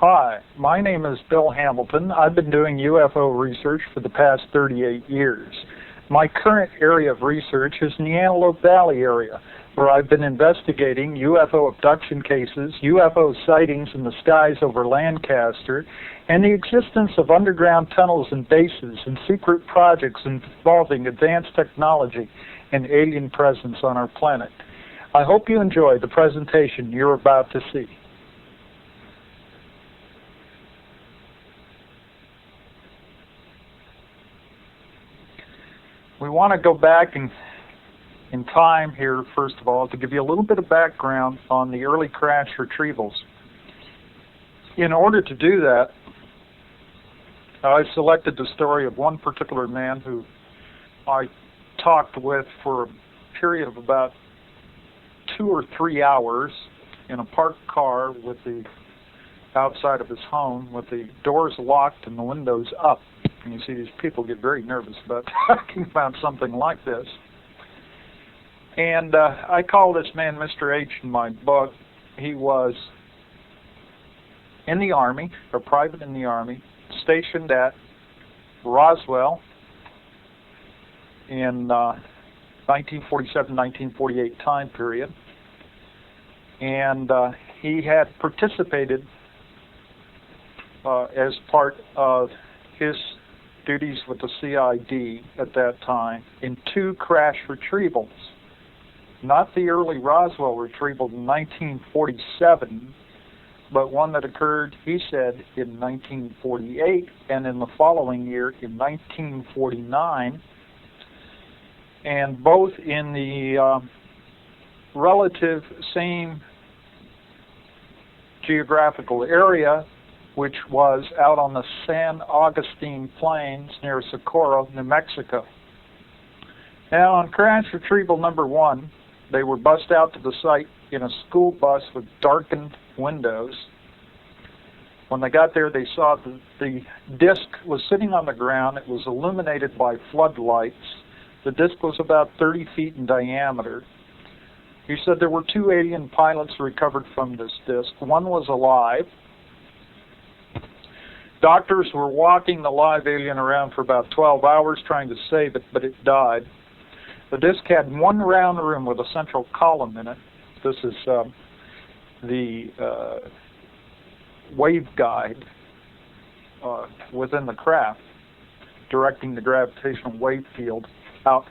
Hi, my name is Bill Hamilton. I've been doing UFO research for the past 38 years. My current area of research is in the Antelope Valley area, where I've been investigating UFO abduction cases, UFO sightings in the skies over Lancaster, and the existence of underground tunnels and bases and secret projects involving advanced technology and alien presence on our planet. I hope you enjoy the presentation you're about to see. We want to go back in time here, first of all, to give you a little bit of background on the early crash retrievals. In order to do that, I selected the story of one particular man who I talked with for a period of about 2 or 3 hours in a parked car with the outside of his home with the doors locked and the windows up. And you see these people get very nervous about talking about something like this. And I call this man Mr. H in my book. He was in the Army, a private in the Army, stationed at Roswell in 1947-1948 time period. And he had participated as part of his duties with the CID at that time in 2 crash retrievals. Not the early Roswell retrieval in 1947, but one that occurred, he said, in 1948 and in the following year in 1949, and both in the relative same geographical area, which was out on the San Augustine Plains near Socorro, New Mexico. Now, on crash retrieval number 1, they were bussed out to the site in a school bus with darkened windows. When they got there, they saw the disc was sitting on the ground. It was illuminated by floodlights. The disc was about 30 feet in diameter. He said there were 2 alien pilots recovered from this disc. One was alive. Doctors were walking the live alien around for about 12 hours trying to save it, but it died. The disc had 1 round room with a central column in it. This is the waveguide within the craft, directing the gravitational wave field out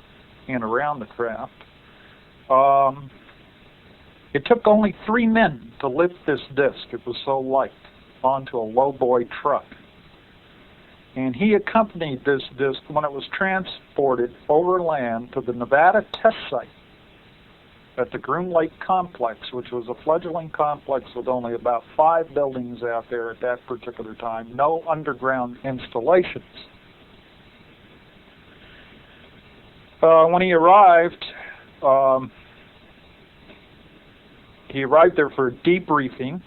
and around the craft. It took only 3 men to lift this disc. It was so light, onto a lowboy truck. And he accompanied this disc when it was transported overland to the Nevada test site at the Groom Lake Complex, which was a fledgling complex with only about 5 buildings out there at that particular time, no underground installations. When he arrived there for a debriefing.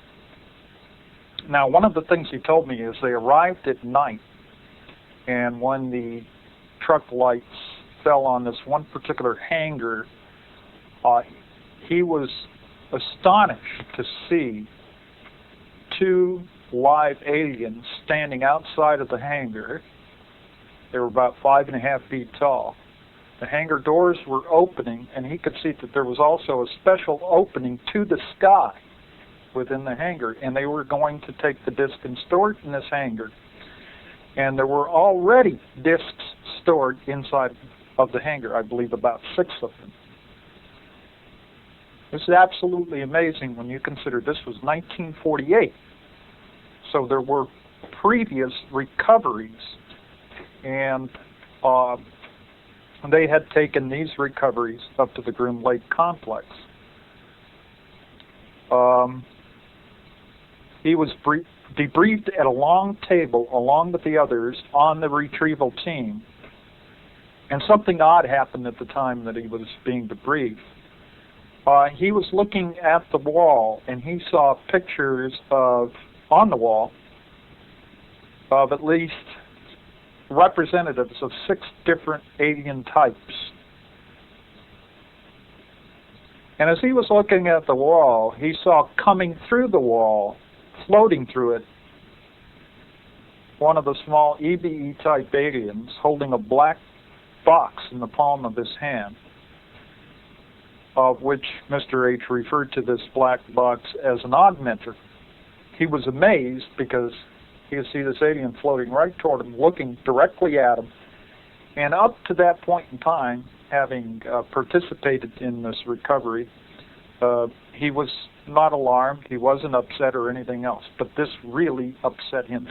Now, one of the things he told me is they arrived at night, and when the truck lights fell on this one particular hangar, he was astonished to see 2 live aliens standing outside of the hangar. They were about 5.5 feet tall. The hangar doors were opening, and he could see that there was also a special opening to the sky within the hangar, and they were going to take the disc and store it in this hangar. And there were already discs stored inside of the hangar, I believe about 6 of them. This is absolutely amazing when you consider this was 1948. So there were previous recoveries, and they had taken these recoveries up to the Groom Lake Complex. He was debriefed at a long table along with the others on the retrieval team. And something odd happened at the time that he was being debriefed. He was looking at the wall, and he saw pictures on the wall of at least representatives of 6 different alien types. And as he was looking at the wall, he saw coming through the wall, floating through it, one of the small EBE-type aliens holding a black box in the palm of his hand, of which Mr. H referred to this black box as an augmenter. He was amazed because he could see this alien floating right toward him, looking directly at him, and up to that point in time, having participated in this recovery, he was not alarmed, he wasn't upset or anything else, but this really upset him.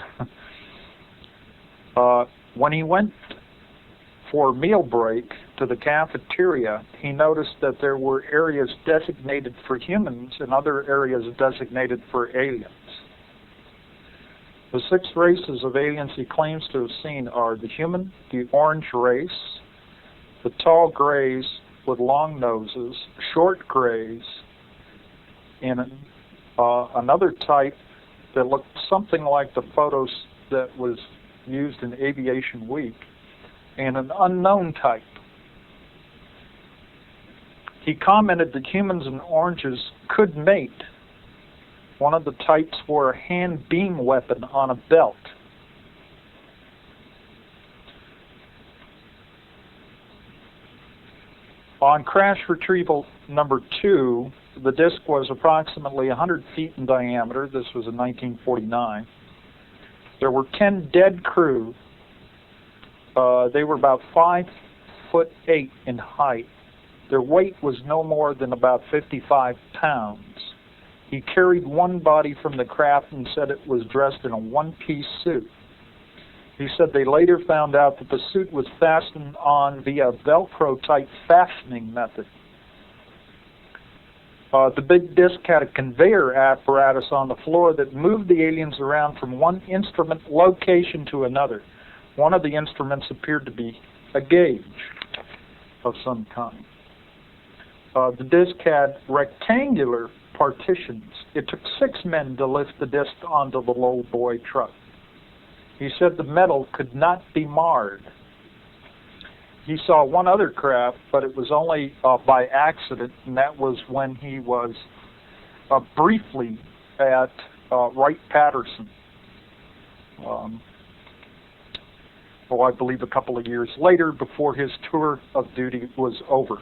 When he went for meal break to the cafeteria, he noticed that there were areas designated for humans and other areas designated for aliens. The 6 races of aliens he claims to have seen are the human, the orange race, the tall grays with long noses, short grays, and another type that looked something like the photos that was used in Aviation Week, and an unknown type. He commented that humans and oranges could mate. One of the types wore a hand beam weapon on a belt. On crash retrieval number 2, the disc was approximately 100 feet in diameter. This was in 1949. There were 10 dead crew. They were about 5'8" in height. Their weight was no more than about 55 pounds. He carried one body from the craft and said it was dressed in a one-piece suit. He said they later found out that the suit was fastened on via Velcro-type fastening method. The big disc had a conveyor apparatus on the floor that moved the aliens around from one instrument location to another. One of the instruments appeared to be a gauge of some kind. The disc had rectangular partitions. It took 6 men to lift the disc onto the low boy truck. He said the metal could not be marred. He saw one other craft, but it was only by accident, and that was when he was briefly at Wright-Patterson. I believe a couple of years later, before his tour of duty was over.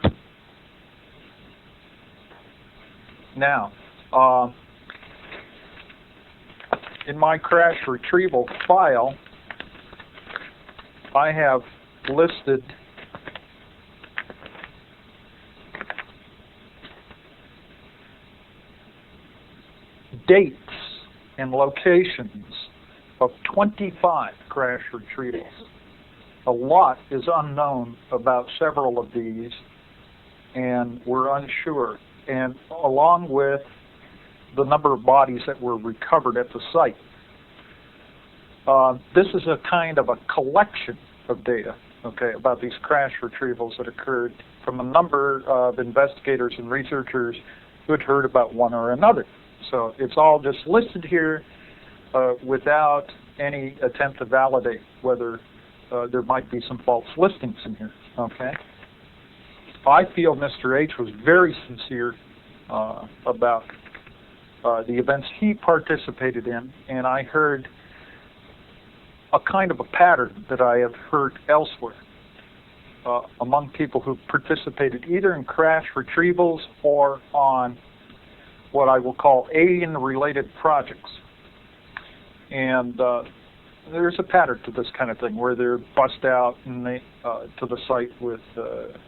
Now, in my crash retrieval file, I have listed dates and locations of 25 crash retrievals. A lot is unknown about several of these, and we're unsure, and along with the number of bodies that were recovered at the site. This is a kind of a collection of data, okay, about these crash retrievals that occurred from a number of investigators and researchers who had heard about one or another. So it's all just listed here without any attempt to validate whether there might be some false listings in here, okay? I feel Mr. H was very sincere about the events he participated in, and I heard a kind of a pattern that I have heard elsewhere among people who participated either in crash retrievals or on what I will call alien-related projects. And there's a pattern to this kind of thing where they're bust out and they, to the site with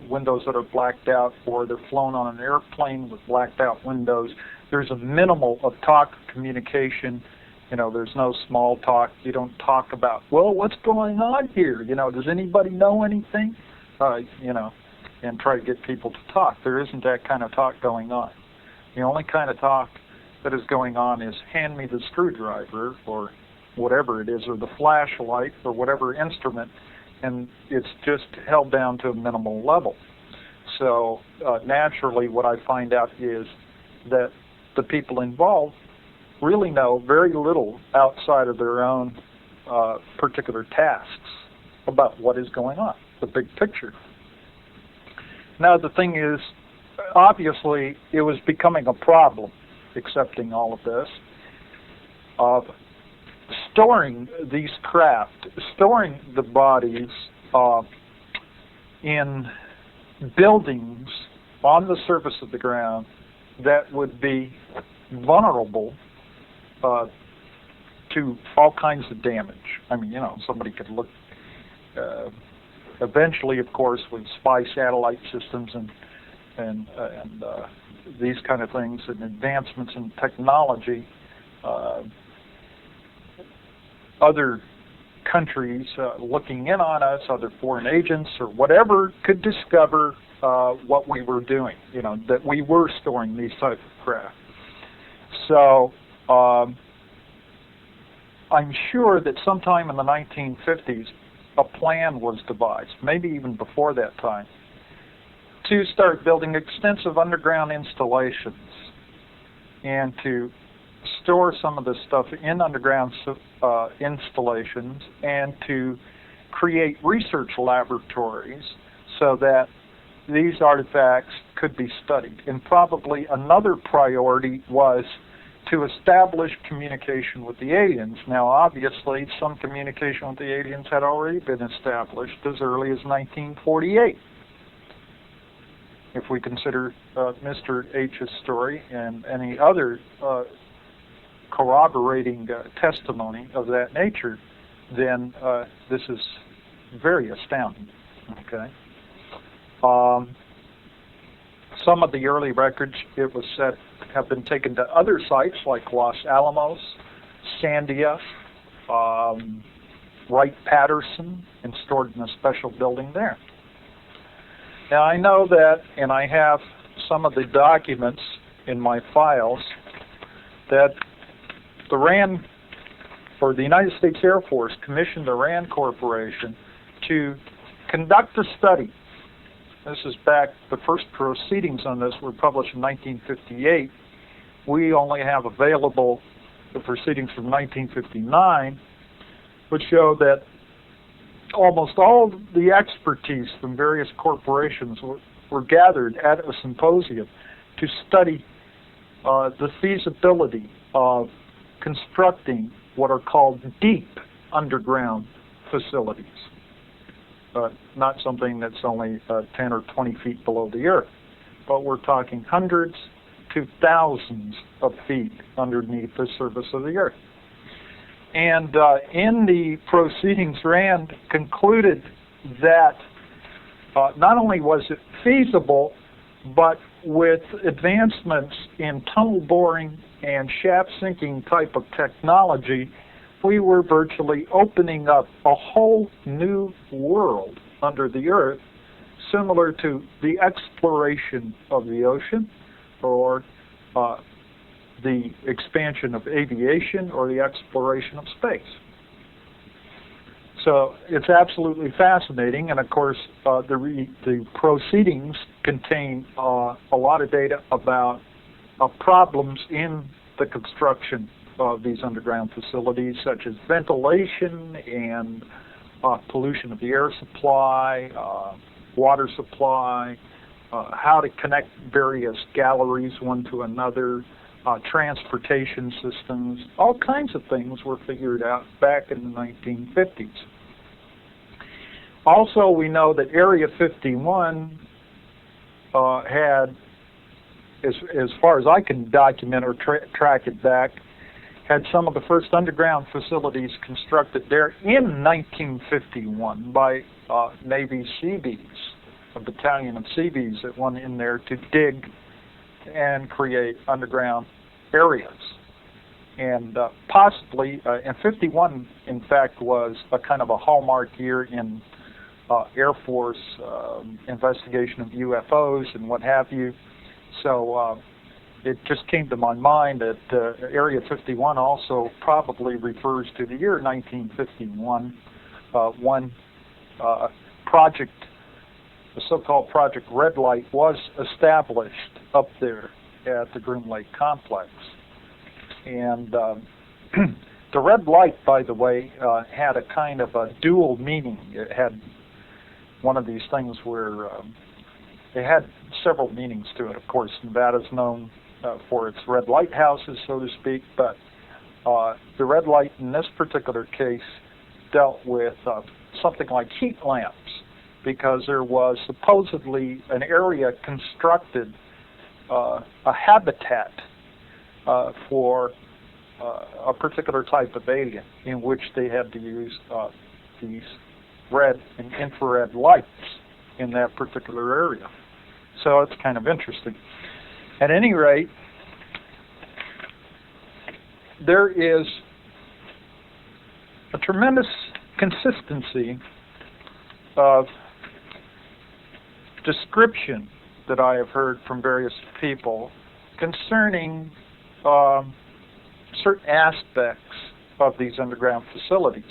windows that are blacked out, or they're flown on an airplane with blacked out windows. There's a minimal of talk communication. You know, there's no small talk. You don't talk about, well, what's going on here? You know, does anybody know anything? You know, and try to get people to talk. There isn't that kind of talk going on. The only kind of talk that is going on is hand me the screwdriver or whatever it is, or the flashlight or whatever instrument, and it's just held down to a minimal level. So naturally what I find out is that the people involved really know very little outside of their own particular tasks about what is going on, the big picture. Now the thing is, obviously it was becoming a problem accepting all of this. storing these craft, storing the bodies in buildings on the surface of the ground that would be vulnerable to all kinds of damage. I mean, somebody could look, eventually, of course, with spy satellite systems and these kind of things and advancements in technology, other countries looking in on us, other foreign agents or whatever, could discover what we were doing, that we were storing these type of craft. So I'm sure that sometime in the 1950s a plan was devised, maybe even before that time, to start building extensive underground installations and to store some of this stuff in underground installations and to create research laboratories so that these artifacts could be studied. And probably another priority was to establish communication with the aliens. Now, obviously, some communication with the aliens had already been established as early as 1948. If we consider Mr. H's story and any other corroborating testimony of that nature, then this is very astounding. Okay. Some of the early records, it was said, have been taken to other sites like Los Alamos, Sandia, Wright-Patterson, and stored in a special building there. Now, I know that, and I have some of the documents in my files, that the RAND, or the United States Air Force, commissioned the RAND Corporation to conduct a study. This is back, the first proceedings on this were published in 1958. We only have available the proceedings from 1959, which show that almost all the expertise from various corporations were gathered at a symposium to study the feasibility of constructing what are called deep underground facilities. Not something that's only 10 or 20 feet below the earth, but we're talking hundreds to thousands of feet underneath the surface of the earth. And in the proceedings, RAND concluded that not only was it feasible, but with advancements in tunnel boring and shaft sinking type of technology, we were virtually opening up a whole new world under the earth, similar to the exploration of the ocean, or the expansion of aviation, or the exploration of space. So it's absolutely fascinating, and of course the proceedings contain a lot of data about problems in the construction of these underground facilities, such as ventilation and pollution of the air supply, water supply, how to connect various galleries one to another, transportation systems. All kinds of things were figured out back in the 1950s. Also, we know that Area 51 had, as far as I can document or track it back, had some of the first underground facilities constructed there in 1951 by Navy Seabees, a battalion of Seabees that went in there to dig and create underground areas. And possibly, and 51, in fact, was a kind of a hallmark year in Air Force investigation of UFOs and what have you. So it just came to my mind that Area 51 also probably refers to the year 1951. One project, the so-called Project Red Light, was established up there at the Groom Lake Complex. And the red light, by the way, had a kind of a dual meaning. It had one of these things where it had several meanings to it. Of course, Nevada's known for its red lighthouses, so to speak, but The red light in this particular case dealt with something like heat lamps, because there was supposedly an area constructed, a habitat for a particular type of alien, in which they had to use these red and infrared lights in that particular area. So it's kind of interesting. At any rate, there is a tremendous consistency of description that I have heard from various people concerning certain aspects of these underground facilities.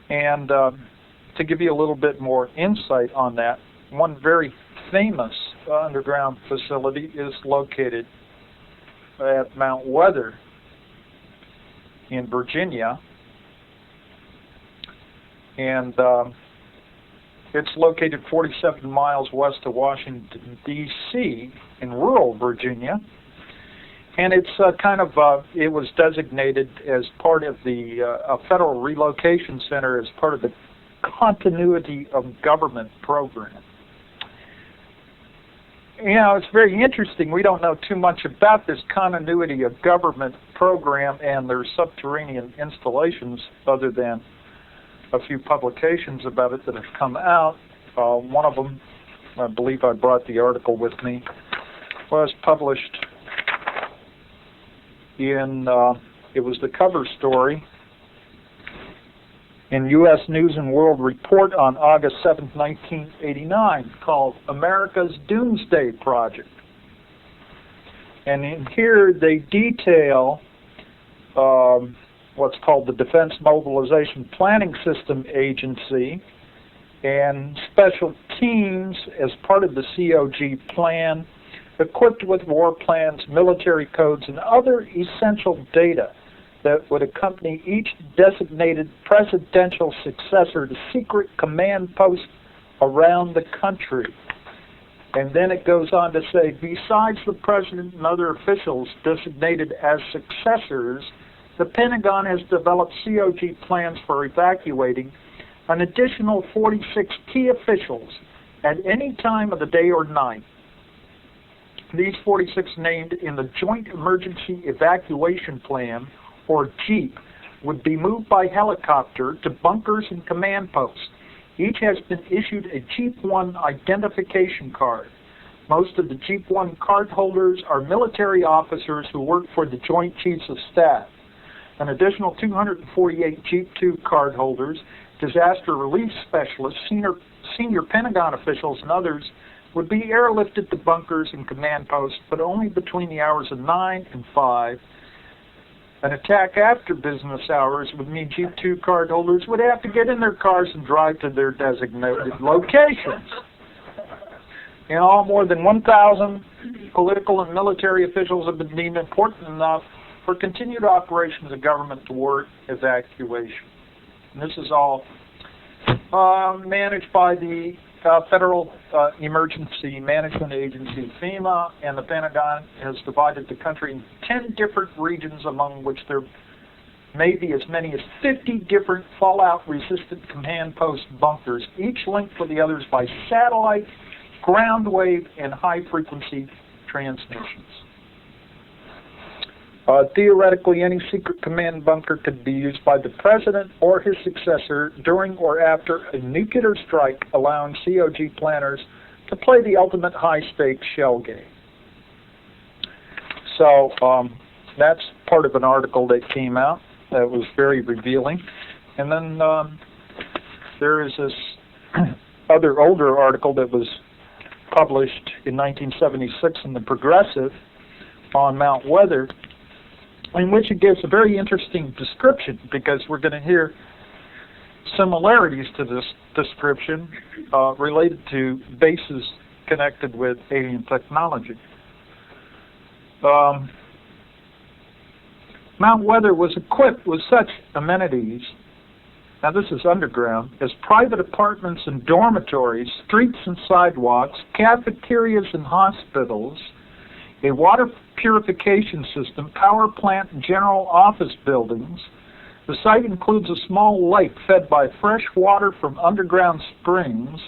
And to give you a little bit more insight on that, one very famous underground facility is located at Mount Weather in Virginia, and it's located 47 miles west of Washington, D.C. in rural Virginia, and it's it was designated as part of the a federal relocation center as part of the Continuity of Government program. You know, it's very interesting. We don't know too much about this Continuity of Government program and their subterranean installations, other than a few publications about it that have come out. One of them, I believe I brought the article with me, was published in, it was the cover story in U.S. News and World Report on August 7, 1989, called America's Doomsday Project. And in here they detail what's called the Defense Mobilization Planning System Agency and special teams as part of the COG plan, equipped with war plans, military codes, and other essential data that would accompany each designated presidential successor to secret command posts around the country. And then it goes on to say, besides the president and other officials designated as successors, the Pentagon has developed COG plans for evacuating an additional 46 key officials at any time of the day or night. These 46 named in the Joint Emergency Evacuation Plan, or JEEP, would be moved by helicopter to bunkers and command posts. Each has been issued a JEEP-1 identification card. Most of the JEEP-1 cardholders are military officers who work for the Joint Chiefs of Staff. An additional 248 JEEP-2 cardholders, disaster relief specialists, senior Pentagon officials, and others would be airlifted to bunkers and command posts, but only between the hours of 9 and 5. An attack after business hours would mean JEEP-2 cardholders would have to get in their cars and drive to their designated locations. In all, more than 1,000 political and military officials have been deemed important enough for continued operations of government toward evacuation. And this is all managed by the Federal Emergency Management Agency, FEMA, and the Pentagon has divided the country in 10 different regions, among which there may be as many as 50 different fallout-resistant command post bunkers, each linked with the others by satellite, ground wave, and high-frequency transmissions. Theoretically, any secret command bunker could be used by the president or his successor during or after a nuclear strike, allowing COG planners to play the ultimate high-stakes shell game. So that's part of an article that came out that was very revealing. And then there is this other older article that was published in 1976 in the Progressive on Mount Weather, in which it gives a very interesting description, because we're going to hear similarities to this description related to bases connected with alien technology. Mount Weather was equipped with such amenities, now this is underground, as private apartments and dormitories, streets and sidewalks, cafeterias and hospitals, a water purification system, power plant, and general office buildings. The site includes a small lake fed by fresh water from underground springs.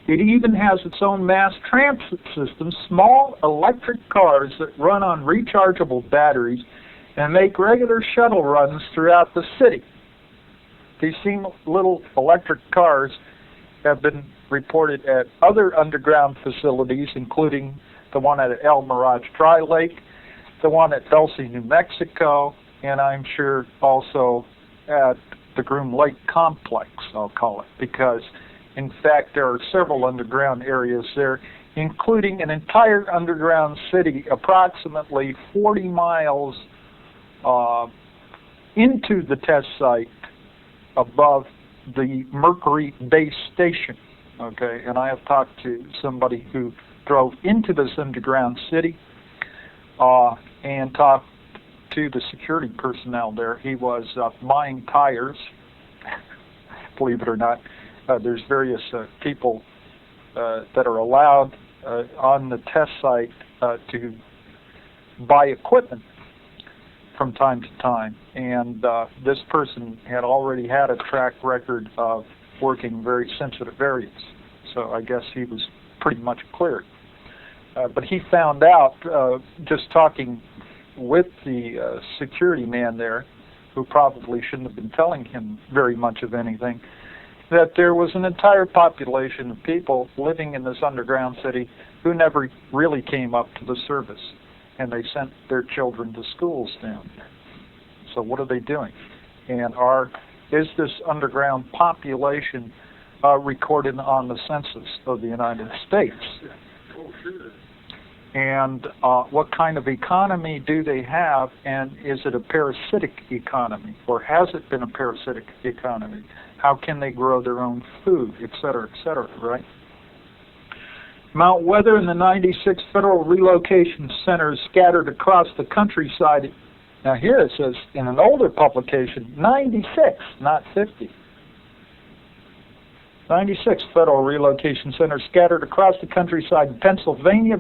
It even has its own mass transit system, small electric cars that run on rechargeable batteries and make regular shuttle runs throughout the city. These same little electric cars have been reported at other underground facilities, including the one at El Mirage Dry Lake, the one at Dulce, New Mexico, and I'm sure also at the Groom Lake Complex, I'll call it, because in fact there are several underground areas there, including an entire underground city approximately 40 miles into the test site above the Mercury base station. Okay, and I have talked to somebody who drove into this underground city and talked to the security personnel there. He was buying tires. Believe it or not, there's various people that are allowed on the test site to buy equipment from time to time, and this person had already had a track record of working very sensitive areas, so I guess he was pretty much cleared. But he found out, just talking with the security man there, who probably shouldn't have been telling him very much of anything, that there was an entire population of people living in this underground city who never really came up to the service, and they sent their children to schools down there. So what are they doing? And is this underground population recorded on the census of the United States? And what kind of economy do they have, and is it a parasitic economy, or has it been a parasitic economy? How can they grow their own food, et cetera, right? Mount Weather and the 96 federal relocation centers scattered across the countryside. Now here it says, in an older publication, 96, not 50. 96 federal relocation centers scattered across the countryside in Pennsylvania,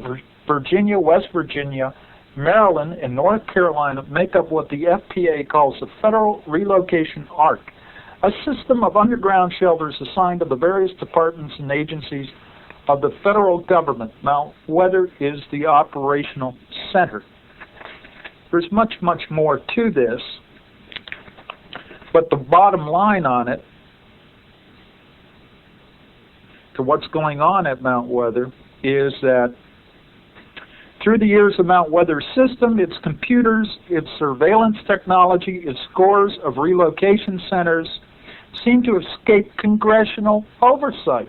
Virginia, West Virginia, Maryland, and North Carolina make up what the FPA calls the Federal Relocation Arc, a system of underground shelters assigned to the various departments and agencies of the federal government. Mount Weather is the operational center. There's much, much more to this, but the bottom line on it, to what's going on at Mount Weather, is that through the years of Mount Weather's system, its computers, its surveillance technology, its scores of relocation centers seem to escape congressional oversight.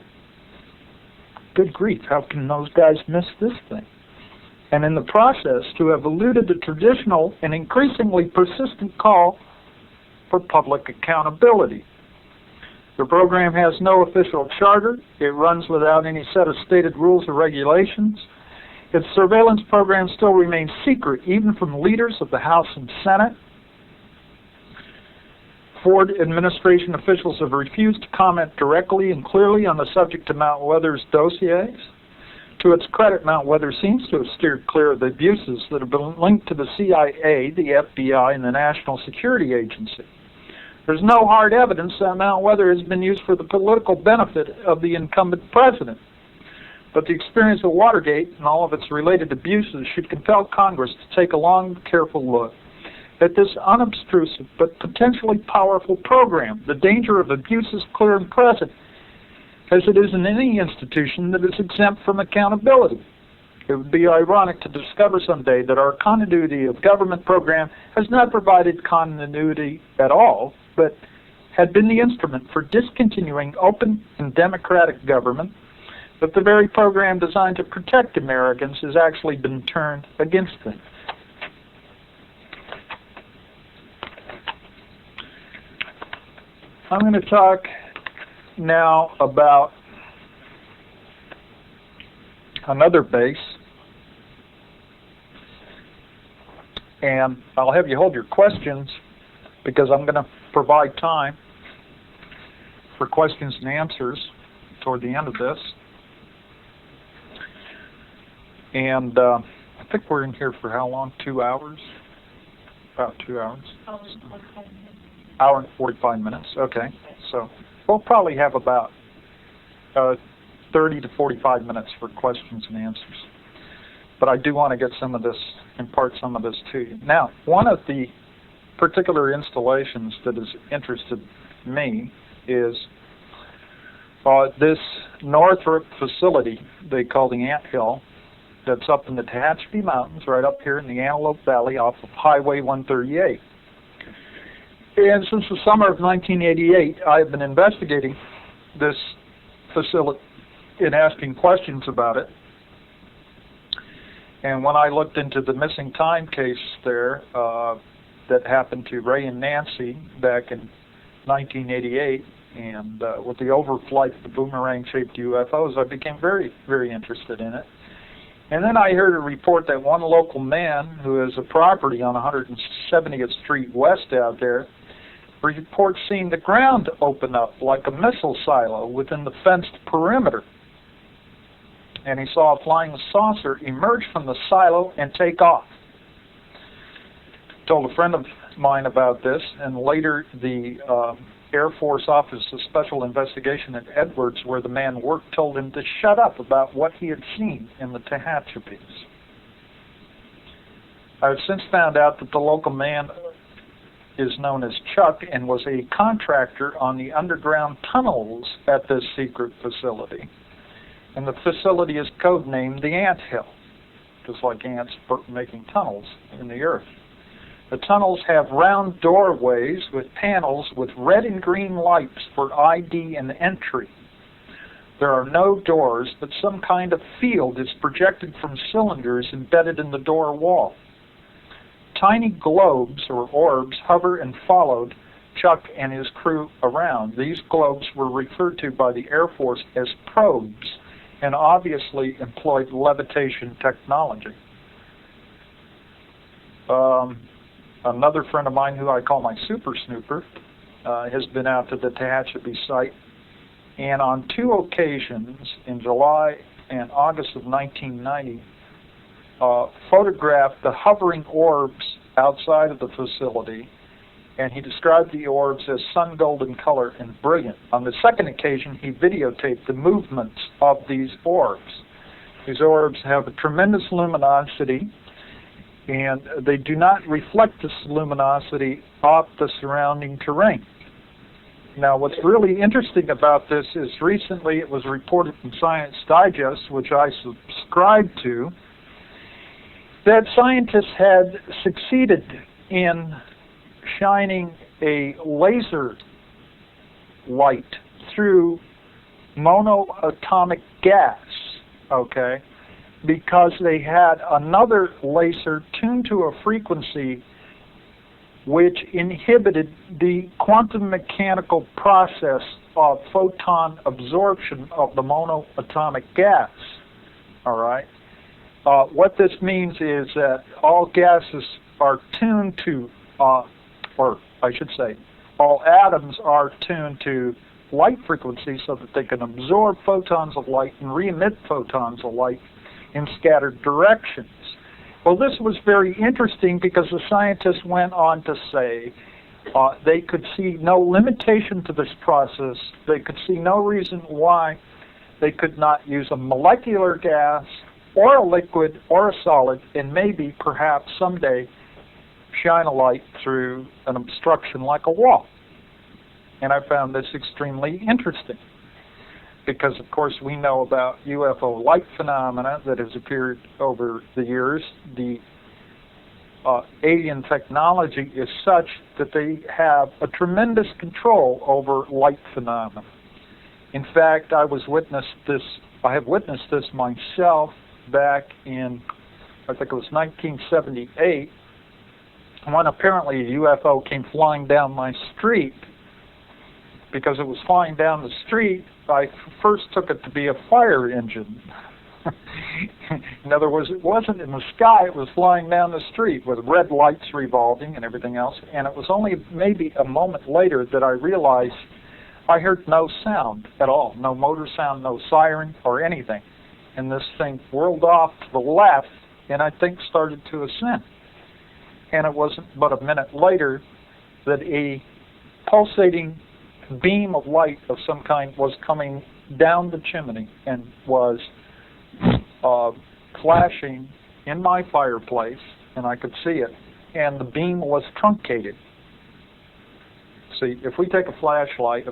Good grief, how can those guys miss this thing? And in the process, to have eluded the traditional and increasingly persistent call for public accountability. The program has no official charter. It runs without any set of stated rules or regulations. Its surveillance program still remains secret, even from leaders of the House and Senate. Ford administration officials have refused to comment directly and clearly on the subject of Mount Weather's dossiers. To its credit, Mount Weather seems to have steered clear of the abuses that have been linked to the CIA, the FBI, and the National Security Agency. There's no hard evidence that Mount Weather has been used for the political benefit of the incumbent president. But the experience of Watergate and all of its related abuses should compel Congress to take a long, careful look at this unobtrusive but potentially powerful program. The danger of abuse is clear and present, as it is in any institution that is exempt from accountability. It would be ironic to discover someday that our continuity of government program has not provided continuity at all, but had been the instrument for discontinuing open and democratic government, that the very program designed to protect Americans has actually been turned against them. I'm going to talk now about another base, and I'll have you hold your questions because I'm going to provide time for questions and answers toward the end of this. And I think we're in here for how long? 2 hours? About 2 hours. Hour and 45 minutes. Okay. So we'll probably have about 30 to 45 minutes for questions and answers. But I do want to get some of this, impart some of this to you. Now, one of the particular installations that has interested me is this Northrop facility they call the Ant Hill, that's up in the Tehachapi Mountains, right up here in the Antelope Valley off of Highway 138. And since the summer of 1988, I've been investigating this facility and asking questions about it. And when I looked into the missing time case there that happened to Ray and Nancy back in 1988, and with the overflight of the boomerang-shaped UFOs, I became very, very interested in it. And then I heard a report that one local man who has a property on 170th Street West out there reports seeing the ground open up like a missile silo within the fenced perimeter. And he saw a flying saucer emerge from the silo and take off. Told a friend of mine about this, and later the Air Force Office of Special Investigation at Edwards, where the man worked, told him to shut up about what he had seen in the Tehachapis. I've since found out that the local man is known as Chuck and was a contractor on the underground tunnels at this secret facility. And the facility is codenamed the Ant Hill, just like ants making tunnels in the earth. The tunnels have round doorways with panels with red and green lights for ID and entry. There are no doors, but some kind of field is projected from cylinders embedded in the door wall. Tiny globes or orbs hover and followed Chuck and his crew around. These globes were referred to by the Air Force as probes and obviously employed levitation technology. Another friend of mine who I call my super snooper has been out to the Tehachapi site, and on 2 occasions in July and August of 1990 photographed the hovering orbs outside of the facility, and he described the orbs as sun golden color and brilliant. On the second occasion, he videotaped the movements of these orbs. These orbs have a tremendous luminosity, and they do not reflect this luminosity off the surrounding terrain. Now, what's really interesting about this is recently it was reported in Science Digest, which I subscribe to, that scientists had succeeded in shining a laser light through monoatomic gas, okay, because they had another laser tuned to a frequency which inhibited the quantum mechanical process of photon absorption of the monoatomic gas, all right? What this means is that all gases are tuned to, or I should say, all atoms are tuned to light frequency so that they can absorb photons of light and re-emit photons of light in scattered directions. Well, this was very interesting because the scientists went on to say they could see no limitation to this process. They could see no reason why they could not use a molecular gas or a liquid or a solid, and maybe, perhaps, someday shine a light through an obstruction like a wall. And I found this extremely interesting because, of course, we know about UFO light phenomena that has appeared over the years. The alien technology is such that they have a tremendous control over light phenomena. In fact, I have witnessed this myself back in, I think it was 1978, when apparently a UFO came flying down my street. Because it was flying down the street, I first took it to be a fire engine. In other words, it wasn't in the sky, it was flying down the street with red lights revolving and everything else. And it was only maybe a moment later that I realized I heard no sound at all, no motor sound, no siren or anything. And this thing whirled off to the left and I think started to ascend. And it wasn't but a minute later that a pulsating beam of light of some kind was coming down the chimney and was flashing in my fireplace, and I could see it, and the beam was truncated. See, if I took a flashlight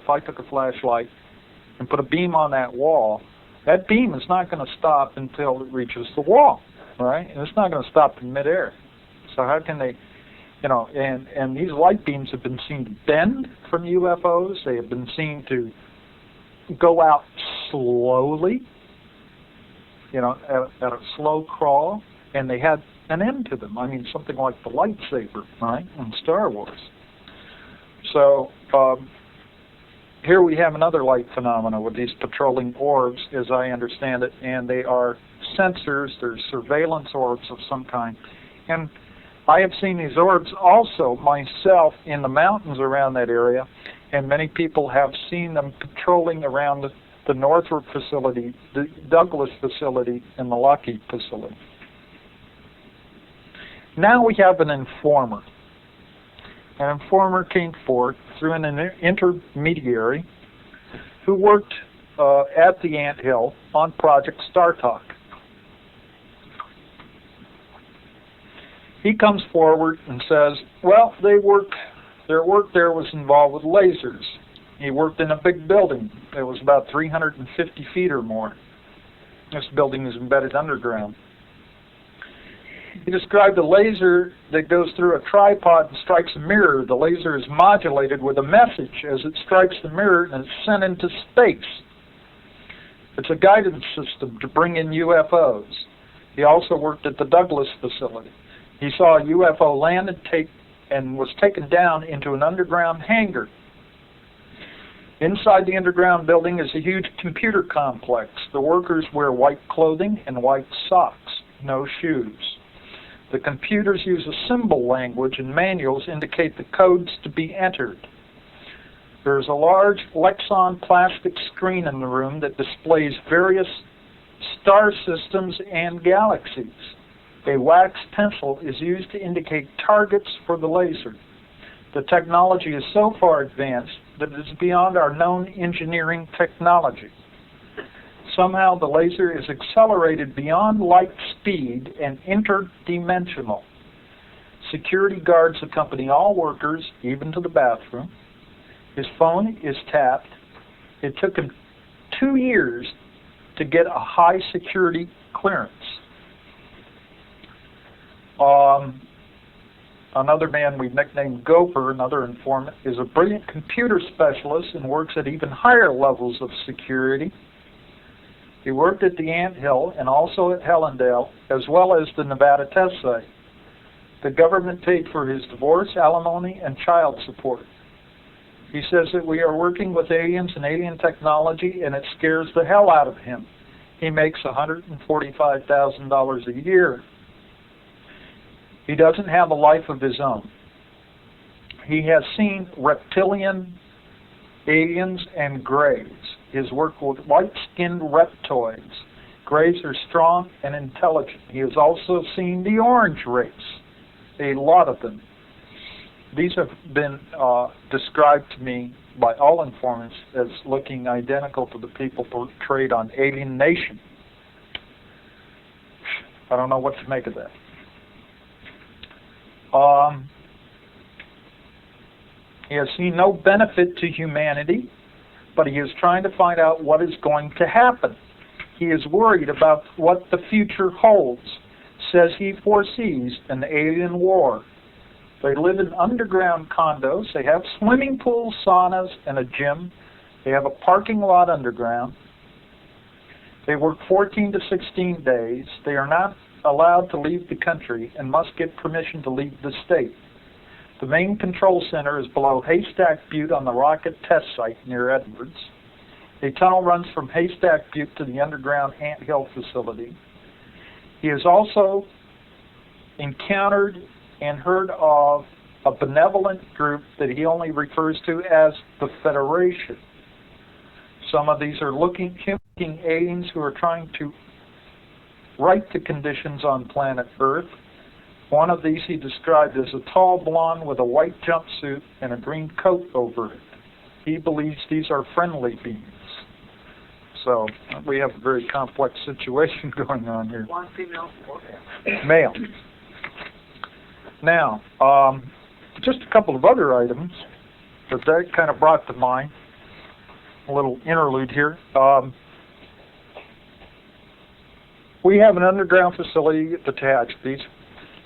and put a beam on that wall, that beam is not going to stop until it reaches the wall, right? And it's not going to stop in midair. So how can they, and these light beams have been seen to bend from UFOs. They have been seen to go out slowly, at a slow crawl, and they had an end to them. I mean, something like the lightsaber, right, in Star Wars. So here we have another light phenomena with these patrolling orbs, as I understand it, and they are sensors, they're surveillance orbs of some kind. And I have seen these orbs also myself in the mountains around that area, and many people have seen them patrolling around the Northrop facility, the Douglas facility, and the Lockheed facility. Now we have an informer. An informer came forth through an intermediary who worked at the Anthill on Project StarTalk. He comes forward and says, well, their work there was involved with lasers. He worked in a big building. It was about 350 feet or more. This building is embedded underground. He described a laser that goes through a tripod and strikes a mirror. The laser is modulated with a message as it strikes the mirror and it's sent into space. It's a guidance system to bring in UFOs. He also worked at the Douglas facility. He saw a UFO land and was taken down into an underground hangar. Inside the underground building is a huge computer complex. The workers wear white clothing and white socks, no shoes. The computers use a symbol language, and manuals indicate the codes to be entered. There is a large Lexan plastic screen in the room that displays various star systems and galaxies. A wax pencil is used to indicate targets for the laser. The technology is so far advanced that it is beyond our known engineering technology. Somehow the laser is accelerated beyond light speed and interdimensional. Security guards accompany all workers, even to the bathroom. His phone is tapped. It took him 2 years to get a high security clearance. Another man we nicknamed Gopher, another informant, is a brilliant computer specialist and works at even higher levels of security. He worked at the Anthill and also at Helendale, as well as the Nevada test site. The government paid for his divorce, alimony, and child support. He says that we are working with aliens and alien technology, and it scares the hell out of him. He makes $145,000 a year. He doesn't have a life of his own. He has seen reptilian aliens and grays. His work with white-skinned reptoids. Grays are strong and intelligent. He has also seen the orange race, a lot of them. These have been described to me by all informants as looking identical to the people portrayed on Alien Nation. I don't know what to make of that. He has seen no benefit to humanity, but he is trying to find out what is going to happen. He is worried about what the future holds, says he foresees an alien war. They live in underground condos. They have swimming pools, saunas, and a gym. They have a parking lot underground. They work 14 to 16 days. They are not allowed to leave the country and must get permission to leave the state. The main control center is below Haystack Butte on the rocket test site near Edwards. A tunnel runs from Haystack Butte to the underground Anthill facility. He has also encountered and heard of a benevolent group that he only refers to as the Federation. Some of these are looking aliens who are trying to right to conditions on planet Earth. One of these he described as a tall blonde with a white jumpsuit and a green coat over it. He believes these are friendly beings. So we have a very complex situation going on here. One female, four male. Male. Now, just a couple of other items that kind of brought to mind. A little interlude here. We have an underground facility at the Tehachapi's.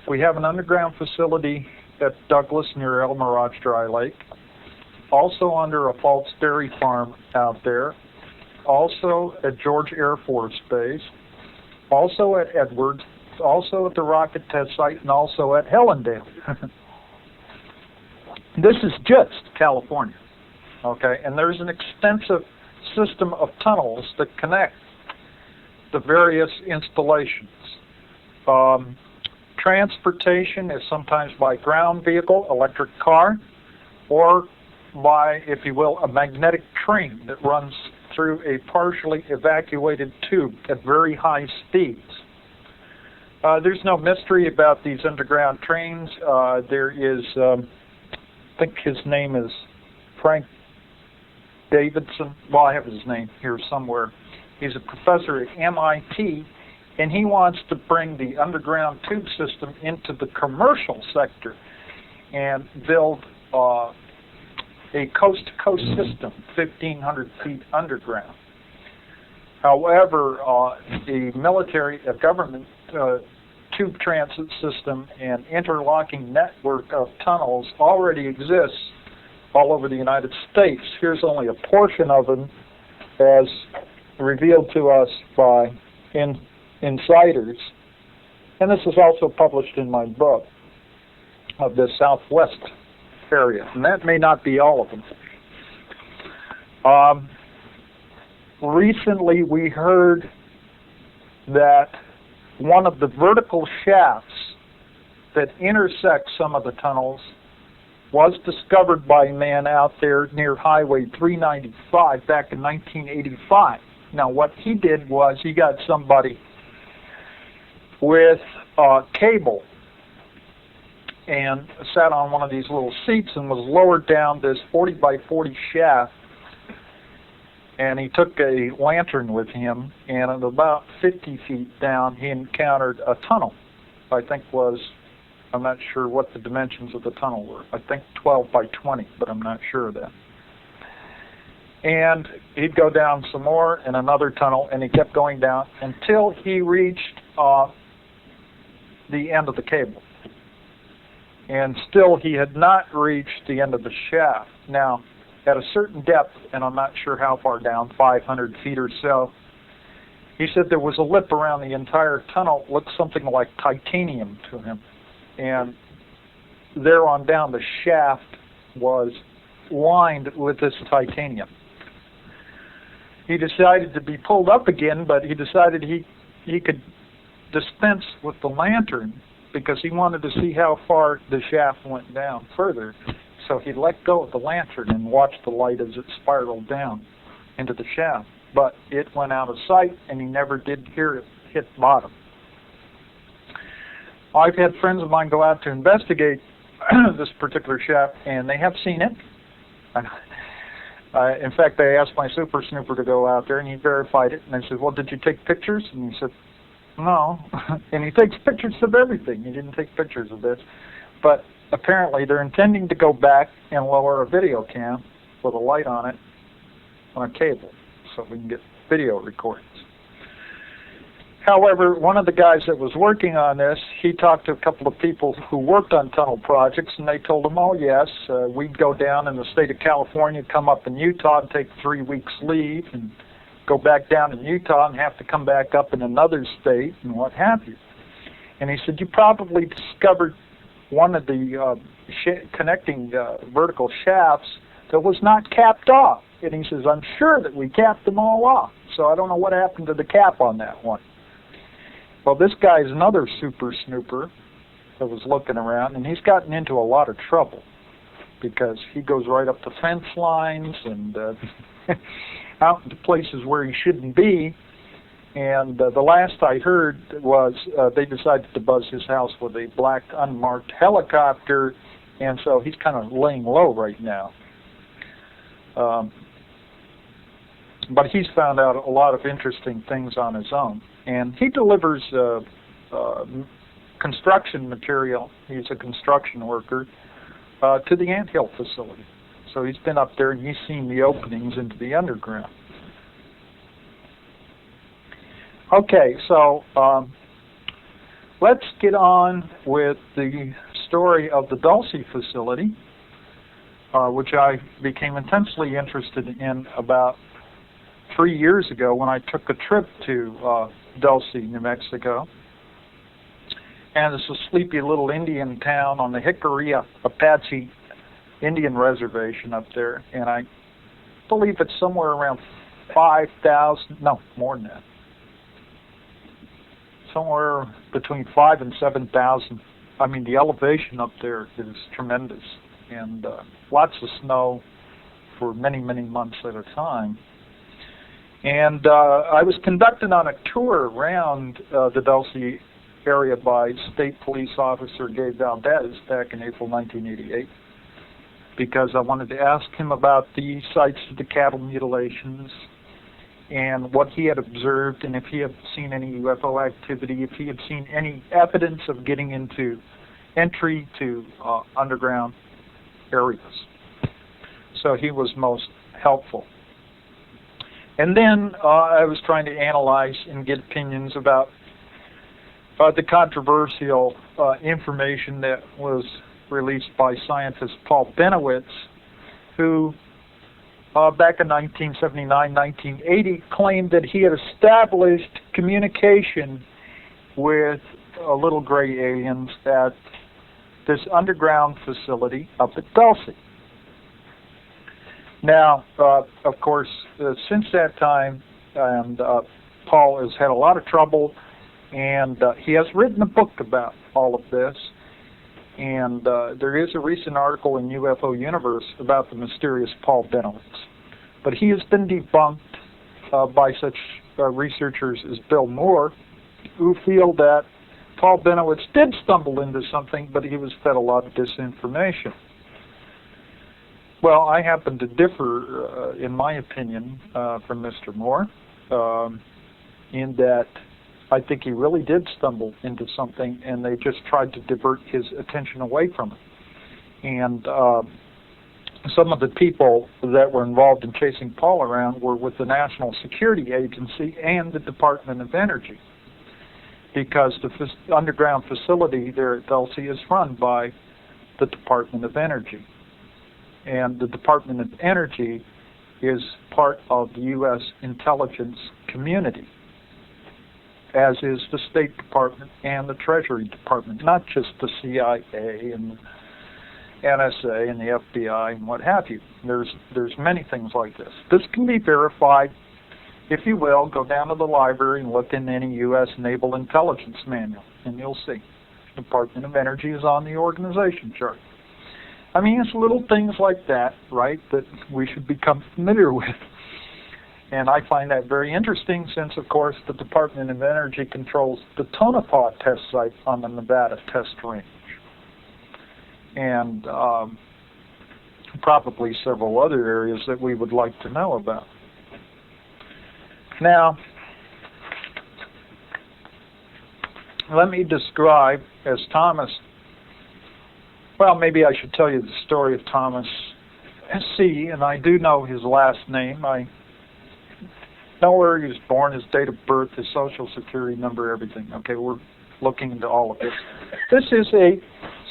We have an underground facility at Douglas near El Mirage Dry Lake. Also under a False Dairy Farm out there. Also at George Air Force Base. Also at Edwards. Also at the Rocket Test Site, and also at Helendale. This is just California. Okay, and there's an extensive system of tunnels that connect the various installations. Transportation is sometimes by ground vehicle, electric car, or by, if you will, a magnetic train that runs through a partially evacuated tube at very high speeds. There's no mystery about these underground trains. There is, I think his name is Frank Davidson. Well, I have his name here somewhere. He's a professor at MIT, and he wants to bring the underground tube system into the commercial sector and build a coast-to-coast system, 1,500 feet underground. However, the military, government tube transit system and interlocking network of tunnels already exists all over the United States. Here's only a portion of them as revealed to us by insiders. And this is also published in my book of the Southwest area. And that may not be all of them. Recently we heard that one of the vertical shafts that intersects some of the tunnels was discovered by a man out there near Highway 395 back in 1985. Now what he did was he got somebody with a cable and sat on one of these little seats and was lowered down this 40 by 40 shaft, and he took a lantern with him, and at about 50 feet down he encountered a tunnel. I think I'm not sure what the dimensions of the tunnel were. I think 12 by 20, but I'm not sure of that. And he'd go down some more and another tunnel, and he kept going down until he reached the end of the cable. And still he had not reached the end of the shaft. Now, at a certain depth, and I'm not sure how far down, 500 feet or so, he said there was a lip around the entire tunnel, looked something like titanium to him. And there on down, the shaft was lined with this titanium. He decided to be pulled up again, but he decided he could dispense with the lantern because he wanted to see how far the shaft went down further. So he let go of the lantern and watched the light as it spiraled down into the shaft. But it went out of sight, and he never did hear it hit bottom. I've had friends of mine go out to investigate this particular shaft, and they have seen it. In fact, they asked my super snooper to go out there, and he verified it. And I said, well, did you take pictures? And he said, no. And he takes pictures of everything. He didn't take pictures of this. But apparently they're intending to go back and lower a video cam with a light on it on a cable so we can get video recordings. However, one of the guys that was working on this, he talked to a couple of people who worked on tunnel projects, and they told him, oh yes, we'd go down in the state of California, come up in Utah and take 3 weeks leave, and go back down in Utah and have to come back up in another state, and what have you. And he said, you probably discovered one of the connecting vertical shafts that was not capped off. And he says, I'm sure that we capped them all off, so I don't know what happened to the cap on that one. Well, this guy's another super snooper that was looking around, and he's gotten into a lot of trouble because he goes right up to fence lines and out into places where he shouldn't be, And the last I heard was they decided to buzz his house with a black unmarked helicopter, and so he's kind of laying low right now. But he's found out a lot of interesting things on his own. And he delivers construction material. He's a construction worker to the Anthill facility. So he's been up there and he's seen the openings into the underground. Okay, so let's get on with the story of the Dulce facility, which I became intensely interested in about 3 years ago when I took a trip to Dulce, New Mexico. And it's a sleepy little Indian town on the Hickory Apache Indian Reservation up there. And I believe it's somewhere around 5,000, no, more than that. Somewhere between 5,000 and 7,000. I mean, the elevation up there is tremendous. And lots of snow for many, many months at a time. And I was conducted on a tour around the Dulce area by State Police Officer Gabe Valdez back in April 1988 because I wanted to ask him about the sites of the cattle mutilations and what he had observed and if he had seen any UFO activity, if he had seen any evidence of getting into entry to underground areas. So he was most helpful. And then I was trying to analyze and get opinions about the controversial information that was released by scientist Paul Benowitz, who back in 1979, 1980, claimed that he had established communication with little gray aliens at this underground facility up at Dulce. Now, of course, since that time, and Paul has had a lot of trouble, and he has written a book about all of this, and there is a recent article in UFO Universe about the mysterious Paul Benowitz. But he has been debunked by such researchers as Bill Moore, who feel that Paul Benowitz did stumble into something, but he was fed a lot of disinformation. Well, I happen to differ, in my opinion, from Mr. Moore, in that I think he really did stumble into something, and they just tried to divert his attention away from it. And some of the people that were involved in chasing Paul around were with the National Security Agency and the Department of Energy, because the underground facility there at Dulce is run by the Department of Energy. And the Department of Energy is part of the U.S. intelligence community, as is the State Department and the Treasury Department, not just the CIA and the NSA and the FBI and what have you. There's many things like this. This can be verified, if you will. Go down to the library and look in any U.S. Naval Intelligence Manual, and you'll see the Department of Energy is on the organization chart. I mean, it's little things like that, right, that we should become familiar with. And I find that very interesting since, of course, the Department of Energy controls the Tonopah test site on the Nevada test range. And probably several other areas that we would like to know about. Now, let me describe as Thomas, well, maybe I should tell you the story of Thomas C., and I do know his last name. I know where he was born, his date of birth, his social security number, everything. Okay, we're looking into all of this. This is a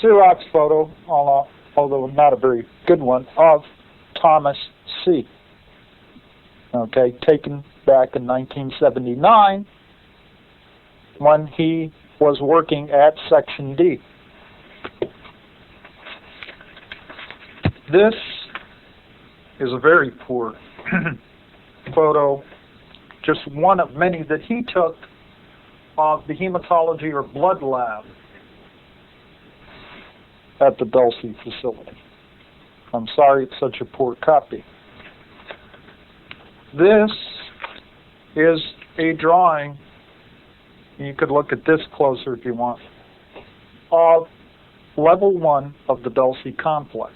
Xerox photo, although not a very good one, of Thomas C. Okay, taken back in 1979 when he was working at Section D. This is a very poor photo, just one of many that he took of the hematology or blood lab at the Dulce facility. I'm sorry it's such a poor copy. This is a drawing, you could look at this closer if you want, of level 1 of the Dulce complex.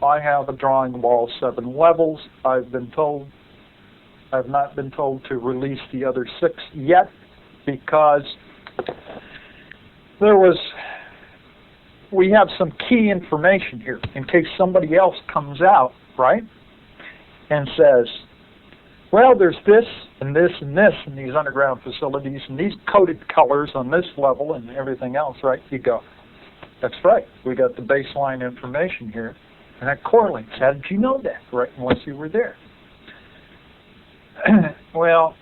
I have a drawing of all 7 levels. I've not been told to release the other 6 yet, because we have some key information here in case somebody else comes out, right, and says, well, there's this and this and this in these underground facilities and these coded colors on this level and everything else, right? You go, that's right, we got the baseline information here, and that correlates. How did you know that, right, unless you were there? Well,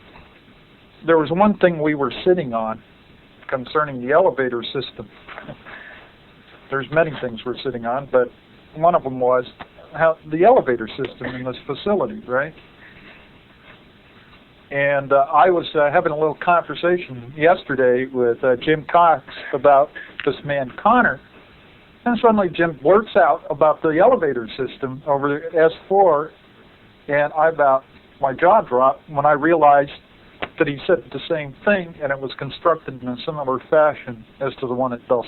there was one thing we were sitting on concerning the elevator system. There's many things we're sitting on, but one of them was how the elevator system in this facility, right? And I was having a little conversation yesterday with Jim Cox about this man Connor, and suddenly Jim blurts out about the elevator system over at S4, and my jaw dropped when I realized that he said the same thing, and it was constructed in a similar fashion as to the one at Dulce.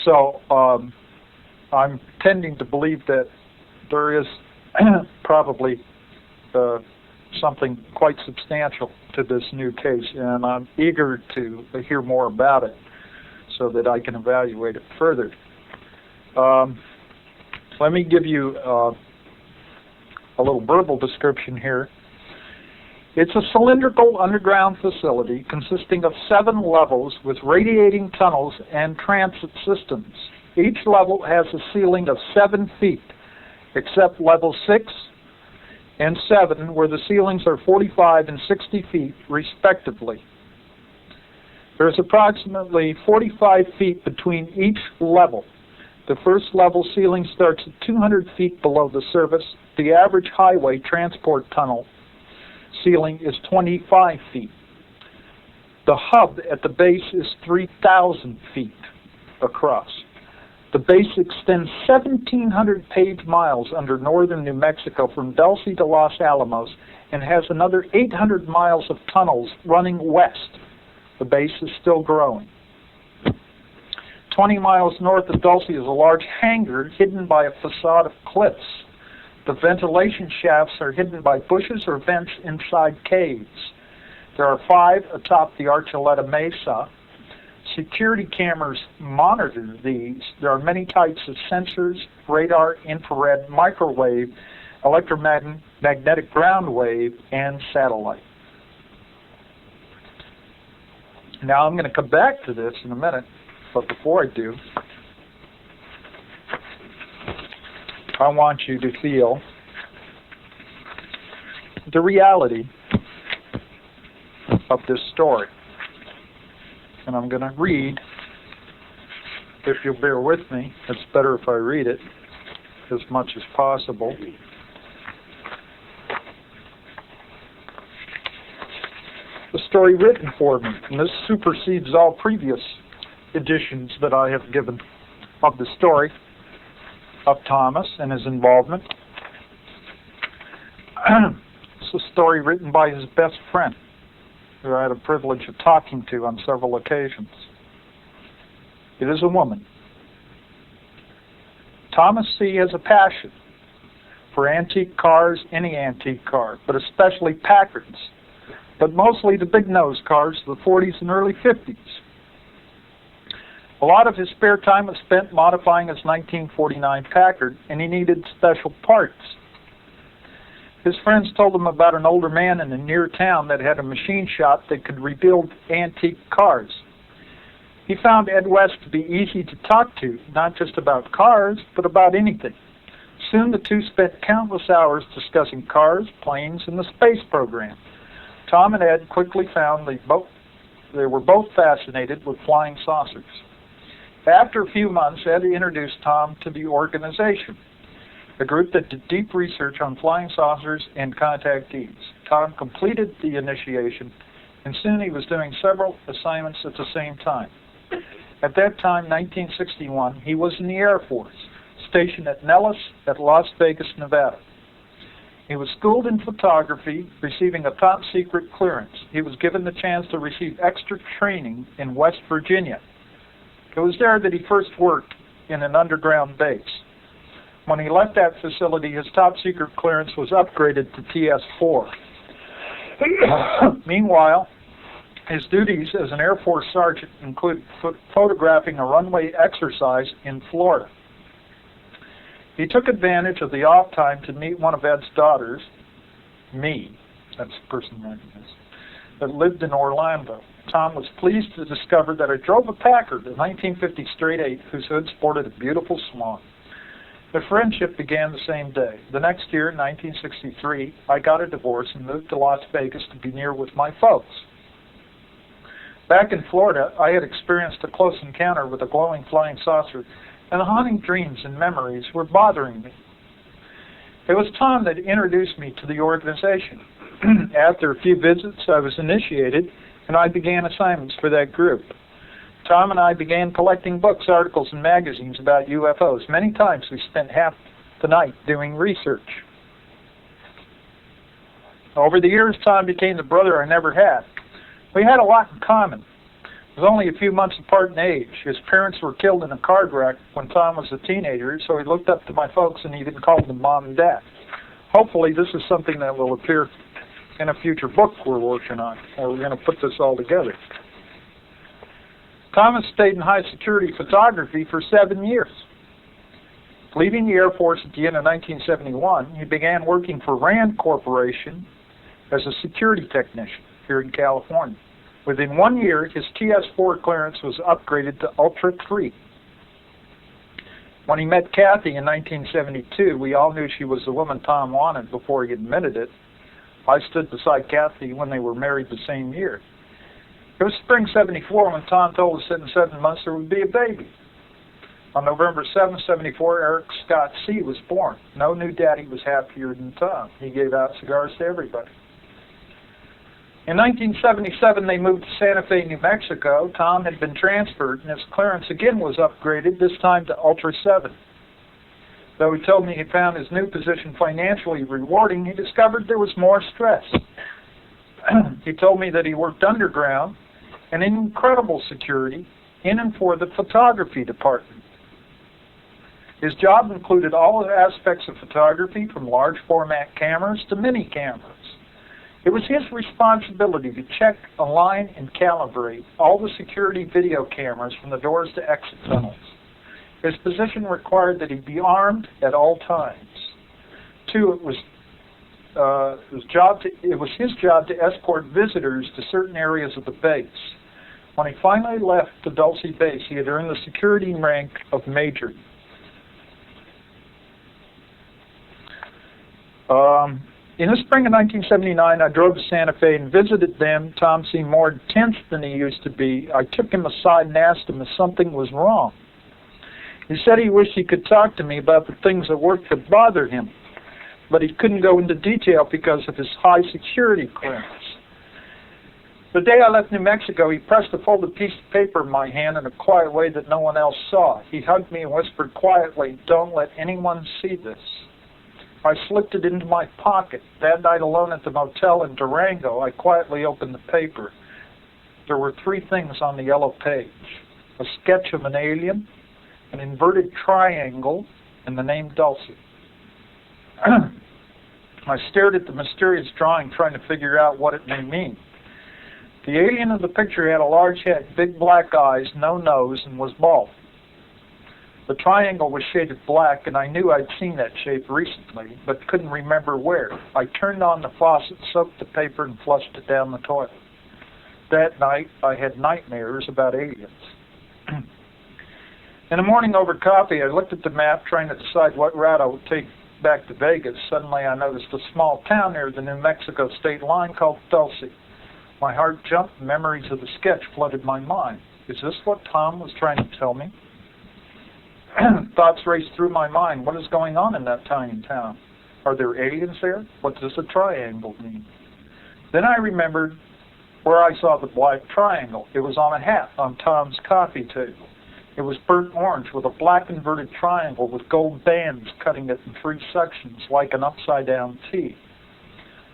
So I'm tending to believe that there is probably something quite substantial to this new case, and I'm eager to hear more about it so that I can evaluate it further. Let me give you a little verbal description here. It's a cylindrical underground facility consisting of 7 levels with radiating tunnels and transit systems. Each level has a ceiling of 7 feet, except level 6 and 7, where the ceilings are 45 and 60 feet, respectively. There's approximately 45 feet between each level. The first level ceiling starts at 200 feet below the surface. The average highway transport tunnel ceiling is 25 feet. The hub at the base is 3,000 feet across. The base extends 1,700 paved miles under northern New Mexico from Dulce to Los Alamos and has another 800 miles of tunnels running west. The base is still growing. 20 miles north of Dulce is a large hangar hidden by a facade of cliffs. The ventilation shafts are hidden by bushes or vents inside caves. There are 5 atop the Archuleta Mesa. Security cameras monitor these. There are many types of sensors: radar, infrared, microwave, electromagnetic ground wave, and satellite. Now I'm going to come back to this in a minute, but before I do, I want you to feel the reality of this story. And I'm going to read, if you'll bear with me, it's better if I read it as much as possible. The story written for me, and this supersedes all previous editions that I have given of the story of Thomas and his involvement. It's a story written by his best friend, who I had the privilege of talking to on several occasions. It is a woman. Thomas C. has a passion for antique cars, any antique car, but especially Packards, but mostly the big nose cars of the 40s and early 50s. A lot of his spare time was spent modifying his 1949 Packard, and he needed special parts. His friends told him about an older man in a near town that had a machine shop that could rebuild antique cars. He found Ed West to be easy to talk to, not just about cars, but about anything. Soon the two spent countless hours discussing cars, planes, and the space program. Tom and Ed quickly found they were both fascinated with flying saucers. After a few months, Ed introduced Tom to the organization, a group that did deep research on flying saucers and contactees. Tom completed the initiation, and soon he was doing several assignments at the same time. At that time, 1961, he was in the Air Force, stationed at Nellis at Las Vegas, Nevada. He was schooled in photography, receiving a top-secret clearance. He was given the chance to receive extra training in West Virginia. It was there that he first worked in an underground base. When he left that facility, his top-secret clearance was upgraded to TS4. Meanwhile, his duties as an Air Force sergeant included photographing a runway exercise in Florida. He took advantage of the off time to meet one of Ed's daughters, me, that's the person writing this, that lived in Orlando. Tom was pleased to discover that I drove a Packard, a 1950 straight 8, whose hood sported a beautiful swan. The friendship began the same day. The next year, in 1963, I got a divorce and moved to Las Vegas to be near with my folks. Back in Florida, I had experienced a close encounter with a glowing flying saucer, and the haunting dreams and memories were bothering me. It was Tom that introduced me to the organization. After a few visits, I was initiated, and I began assignments for that group. Tom and I began collecting books, articles, and magazines about UFOs. Many times we spent half the night doing research. Over the years, Tom became the brother I never had. We had a lot in common. It was only a few months apart in age. His parents were killed in a car wreck when Tom was a teenager, so he looked up to my folks and even called them Mom and Dad. Hopefully this is something that will appear in a future book we're working on, or we're going to put this all together. Thomas stayed in high security photography for 7 years. Leaving the Air Force at the end of 1971, he began working for Rand Corporation as a security technician here in California. Within 1 year, his TS4 clearance was upgraded to Ultra 3. When he met Kathy in 1972, we all knew she was the woman Tom wanted before he admitted it. I stood beside Kathy when they were married the same year. It was spring 74 when Tom told us that in 7 months there would be a baby. On November 7, 74, Eric Scott C. was born. No new daddy was happier than Tom. He gave out cigars to everybody. In 1977, they moved to Santa Fe, New Mexico. Tom had been transferred, and his clearance again was upgraded, this time to Ultra 7. Though he told me he found his new position financially rewarding, he discovered there was more stress. He told me that he worked underground and in incredible security in and for the photography department. His job included all aspects of photography, from large format cameras to mini cameras. It was his responsibility to check, align, and calibrate all the security video cameras from the doors to exit tunnels. His position required that he be armed at all times. 2, it was his job to escort visitors to certain areas of the base. When he finally left the Dulce base, he had earned the security rank of Major. In the spring of 1979, I drove to Santa Fe and visited them. Tom seemed more tense than he used to be. I took him aside and asked him if something was wrong. He said he wished he could talk to me about the things at work that bothered him, but he couldn't go into detail because of his high security clearance. The day I left New Mexico, he pressed a folded piece of paper in my hand in a quiet way that no one else saw. He hugged me and whispered quietly, "Don't let anyone see this." I slipped it into my pocket. That night alone at the motel in Durango, I quietly opened the paper. There were 3 things on the yellow page: a sketch of an alien, an inverted triangle, and the name Dulce. I stared at the mysterious drawing, trying to figure out what it may mean. The alien in the picture had a large head, big black eyes, no nose, and was bald. The triangle was shaded black, and I knew I'd seen that shape recently, but couldn't remember where. I turned on the faucet, soaked the paper, and flushed it down the toilet. That night, I had nightmares about aliens. In the morning over coffee, I looked at the map, trying to decide what route I would take back to Vegas. Suddenly, I noticed a small town near the New Mexico state line called Dulce. My heart jumped, and memories of the sketch flooded my mind. Is this what Tom was trying to tell me? Thoughts raced through my mind. What is going on in that tiny town? Are there aliens there? What does a triangle mean? Then I remembered where I saw the black triangle. It was on a hat on Tom's coffee table. It was burnt orange with a black inverted triangle with gold bands cutting it in 3 sections like an upside-down T.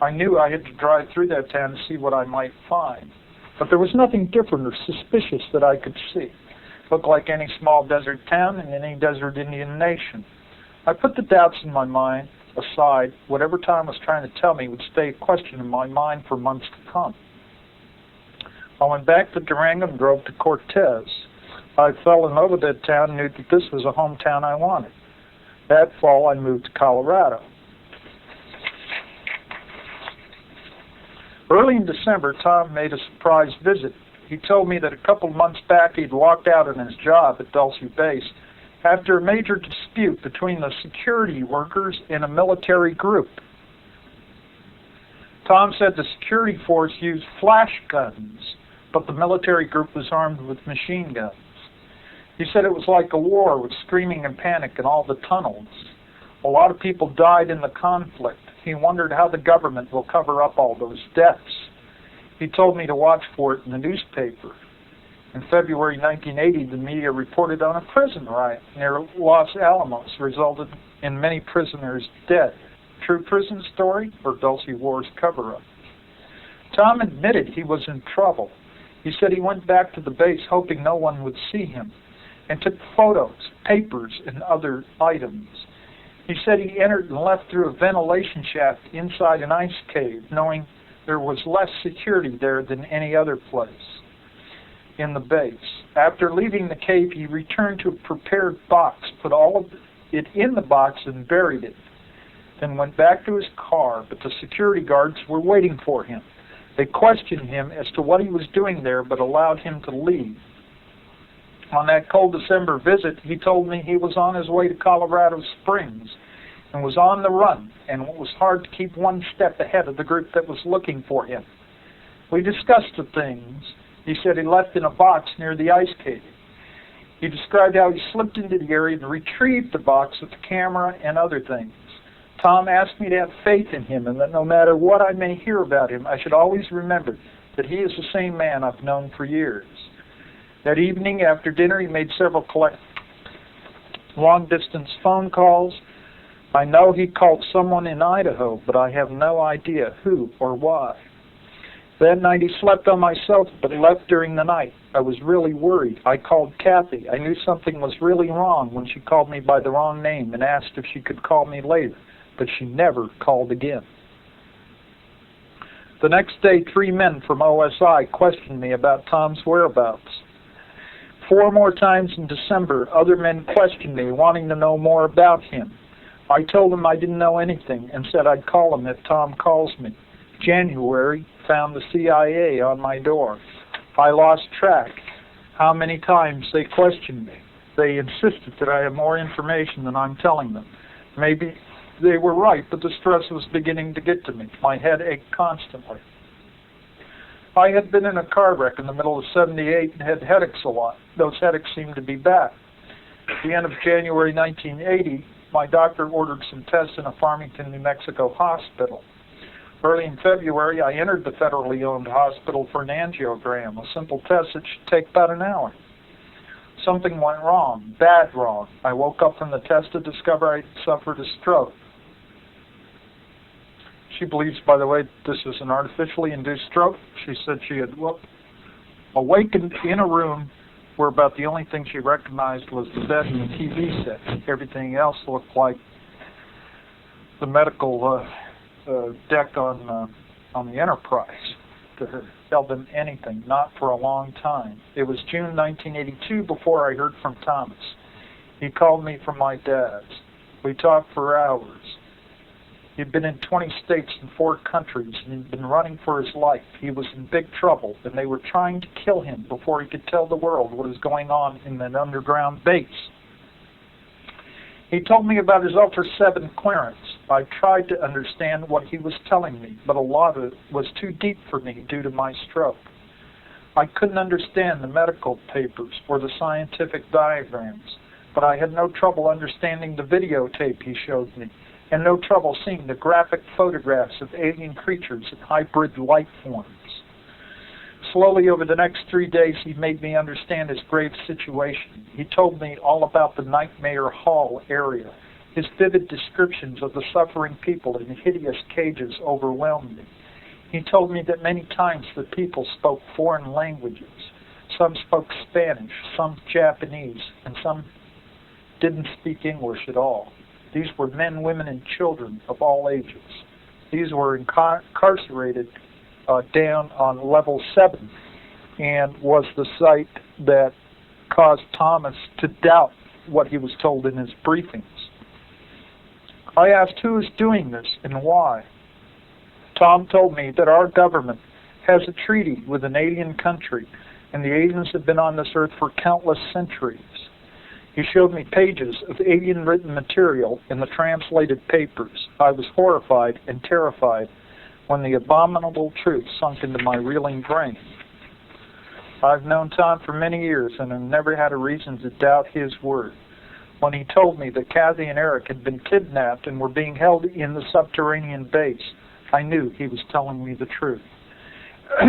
I knew I had to drive through that town to see what I might find, but there was nothing different or suspicious that I could see. It looked like any small desert town in any desert Indian nation. I put the doubts in my mind aside. Whatever Tom was trying to tell me would stay a question in my mind for months to come. I went back to Durango and drove to Cortez. I fell in love with that town and knew that this was a hometown I wanted. That fall, I moved to Colorado. Early in December, Tom made a surprise visit. He told me that a couple of months back he'd walked out on his job at Dulce Base after a major dispute between the security workers and a military group. Tom said the security force used flash guns, but the military group was armed with machine guns. He said it was like a war with screaming and panic in all the tunnels. A lot of people died in the conflict. He wondered how the government will cover up all those deaths. He told me to watch for it in the newspaper. In February 1980, the media reported on a prison riot near Los Alamos, resulted in many prisoners dead. True prison story or Dulce War's cover-up? Tom admitted he was in trouble. He said he went back to the base hoping no one would see him and took photos, papers, and other items. He said he entered and left through a ventilation shaft inside an ice cave, knowing there was less security there than any other place in the base. After leaving the cave, he returned to a prepared box, put all of it in the box and buried it, then went back to his car, but the security guards were waiting for him. They questioned him as to what he was doing there, but allowed him to leave. On that cold December visit, he told me he was on his way to Colorado Springs and was on the run, and it was hard to keep one step ahead of the group that was looking for him. We discussed the things he said he left in a box near the ice cave. He described how he slipped into the area and retrieved the box with the camera and other things. Tom asked me to have faith in him and that no matter what I may hear about him, I should always remember that he is the same man I've known for years. That evening after dinner, he made several long-distance phone calls. I know he called someone in Idaho, but I have no idea who or why. That night he slept on my sofa, but left during the night. I was really worried. I called Kathy. I knew something was really wrong when she called me by the wrong name and asked if she could call me later, but she never called again. The next day, 3 men from OSI questioned me about Tom's whereabouts. 4 more times in December, other men questioned me, wanting to know more about him. I told them I didn't know anything and said I'd call him if Tom calls me. January found the CIA on my door. I lost track how many times they questioned me. They insisted that I have more information than I'm telling them. Maybe they were right, but the stress was beginning to get to me. My head ached constantly. I had been in a car wreck in the middle of '78 and had headaches a lot. Those headaches seemed to be back. At the end of January 1980, my doctor ordered some tests in a Farmington, New Mexico hospital. Early in February, I entered the federally owned hospital for an angiogram, a simple test that should take about an hour. Something went wrong, bad wrong. I woke up from the test to discover I suffered a stroke. She believes, by the way, this is an artificially induced stroke. She said she had awakened in a room where about the only thing she recognized was the bed and the TV set. Everything else looked like the medical deck on the Enterprise. To her, tell them anything, not for a long time. It was June 1982 before I heard from Thomas. He called me from my dad's. We talked for hours. He'd been in 20 states and 4 countries, and he'd been running for his life. He was in big trouble, and they were trying to kill him before he could tell the world what was going on in that underground base. He told me about his Ultra 7 clearance. I tried to understand what he was telling me, but a lot of it was too deep for me due to my stroke. I couldn't understand the medical papers or the scientific diagrams, but I had no trouble understanding the videotape he showed me, and no trouble seeing the graphic photographs of alien creatures and hybrid life forms. Slowly over the next 3 days, he made me understand his grave situation. He told me all about the Nightmare Hall area. His vivid descriptions of the suffering people in hideous cages overwhelmed me. He told me that many times the people spoke foreign languages. Some spoke Spanish, some Japanese, and some didn't speak English at all. These were men, women, and children of all ages. These were incarcerated down on level 7, and was the site that caused Thomas to doubt what he was told in his briefings. I asked who is doing this and why. Tom told me that our government has a treaty with an alien country, and the aliens have been on this earth for countless centuries. He showed me pages of alien-written material in the translated papers. I was horrified and terrified when the abominable truth sunk into my reeling brain. I've known Tom for many years and have never had a reason to doubt his word. When he told me that Kathy and Eric had been kidnapped and were being held in the subterranean base, I knew he was telling me the truth.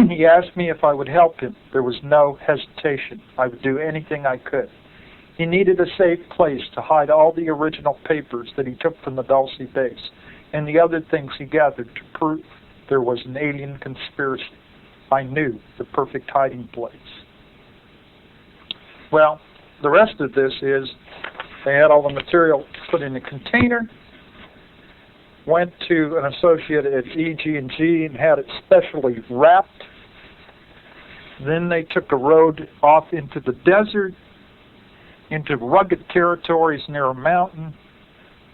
He asked me if I would help him. There was no hesitation. I would do anything I could. He needed a safe place to hide all the original papers that he took from the Dulce base and the other things he gathered to prove there was an alien conspiracy. I knew the perfect hiding place. Well, the rest of this is they had all the material put in a container, went to an associate at EG&G and had it specially wrapped. Then they took a road off into the desert, into rugged territories near a mountain,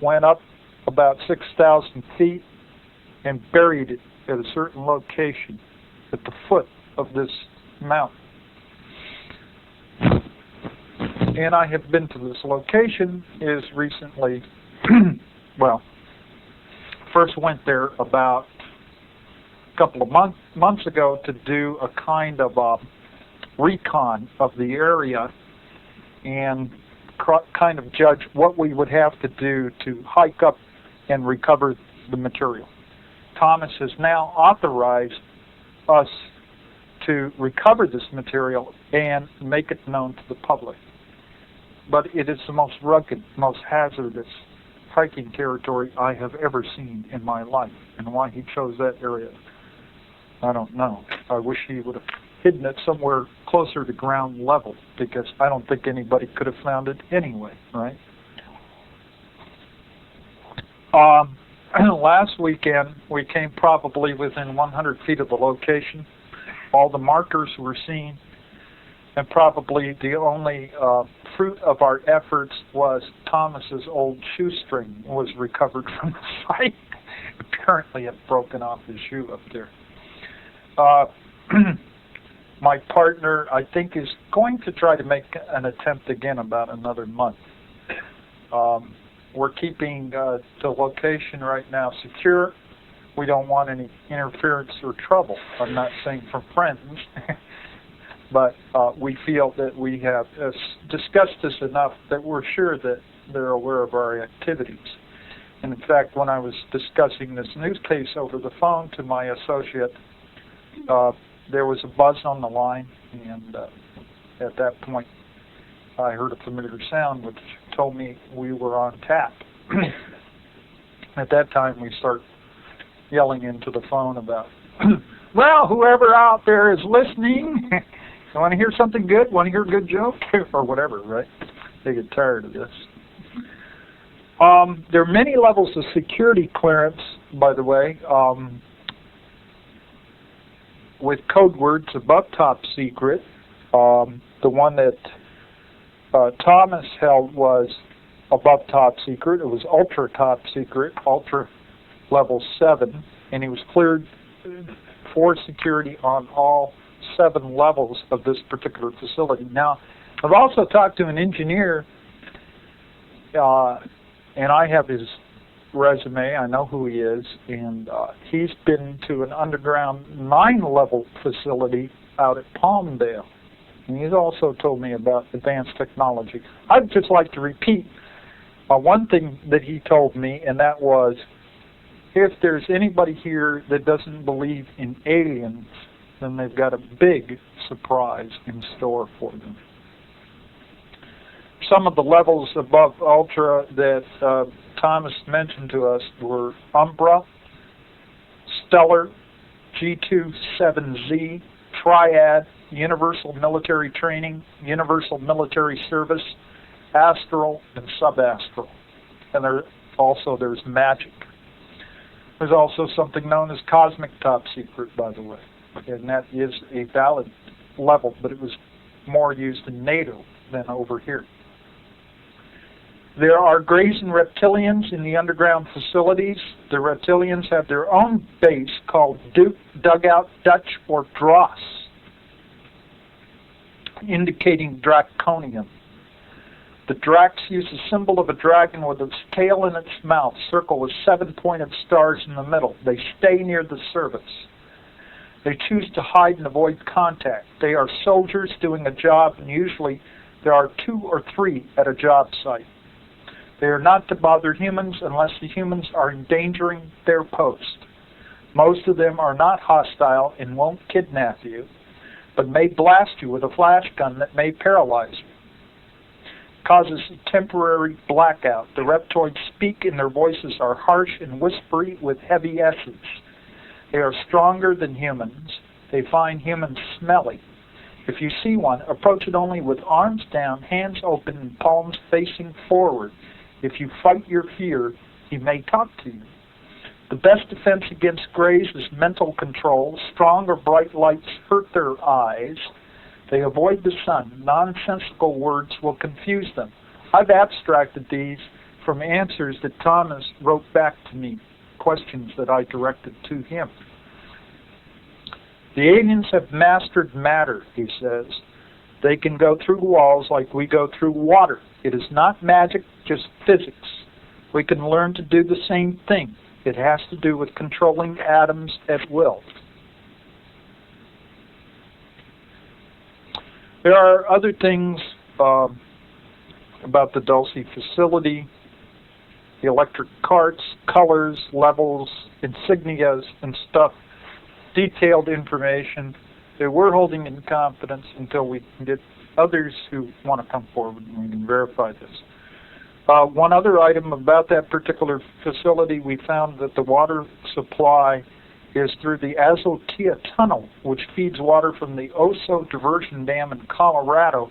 went up about 6,000 feet, and buried it at a certain location at the foot of this mountain. And I have been to this location as recently, well, first went there about a couple of months ago to do a kind of recon of the area and kind of judge what we would have to do to hike up and recover the material. Thomas has now authorized us to recover this material and make it known to the public. But it is the most rugged, most hazardous hiking territory I have ever seen in my life. And why he chose that area, I don't know. I wish he would have hidden it somewhere closer to ground level, because I don't think anybody could have found it anyway, right? Last weekend, we came probably within 100 feet of the location. All the markers were seen, and probably the only fruit of our efforts was Thomas's old shoestring was recovered from the site. Apparently it broken off his shoe up there. My partner, I think, is going to try to make an attempt again about another month. We're keeping the location right now secure. We don't want any interference or trouble. I'm not saying from friends, but we feel that we have discussed this enough that we're sure that they're aware of our activities. And in fact, when I was discussing this news case over the phone to my associate, there was a buzz on the line, and at that point I heard a familiar sound which told me we were on tap. At that time we start yelling into the phone about, well, whoever out there is listening, you want to hear something good? Want to hear a good joke? Or whatever, right? They get tired of this. There are many levels of security clearance, by the way, with code words above top secret. The one that Thomas held was above top secret. It was ultra top secret, ultra level 7, and he was cleared for security on all 7 levels of this particular facility. Now, I've also talked to an engineer, and I have his resume. I know who he is, and he's been to an underground 9-level facility out at Palmdale. And he's also told me about advanced technology. I'd just like to repeat one thing that he told me, and that was, if there's anybody here that doesn't believe in aliens, then they've got a big surprise in store for them. Some of the levels above Ultra that Thomas mentioned to us were Umbra, Stellar, G27Z, Triad, Universal Military Training, Universal Military Service, Astral, and Subastral. And there's Magic. There's also something known as Cosmic Top Secret, by the way. And that is a valid level, but it was more used in NATO than over here. There are Greys and Reptilians in the underground facilities. The Reptilians have their own base called Duke, Dugout, Dutch, or Dross, indicating Draconium. The Drax use a symbol of a dragon with its tail in its mouth, circle with 7-pointed stars in the middle. They stay near the service. They choose to hide and avoid contact. They are soldiers doing a job, and usually there are 2 or 3 at a job site. They are not to bother humans unless the humans are endangering their post. Most of them are not hostile and won't kidnap you, but may blast you with a flash gun that may paralyze you. Causes a temporary blackout. The reptoids speak and their voices are harsh and whispery with heavy S's. They are stronger than humans. They find humans smelly. If you see one, approach it only with arms down, hands open, and palms facing forward. If you fight your fear, he may talk to you. The best defense against Greys is mental control. Strong or bright lights hurt their eyes. They avoid the sun. Nonsensical words will confuse them. I've abstracted these from answers that Thomas wrote back to me, questions that I directed to him. The aliens have mastered matter, he says. They can go through walls like we go through water. It is not magic, just physics. We can learn to do the same thing. It has to do with controlling atoms at will. There are other things about the Dulce facility, the electric carts, colors, levels, insignias, and stuff, detailed information that we're holding in confidence until we can get others who want to come forward and we can verify this. One other item about that particular facility, we found that the water supply is through the Azotea Tunnel, which feeds water from the Oso Diversion Dam in Colorado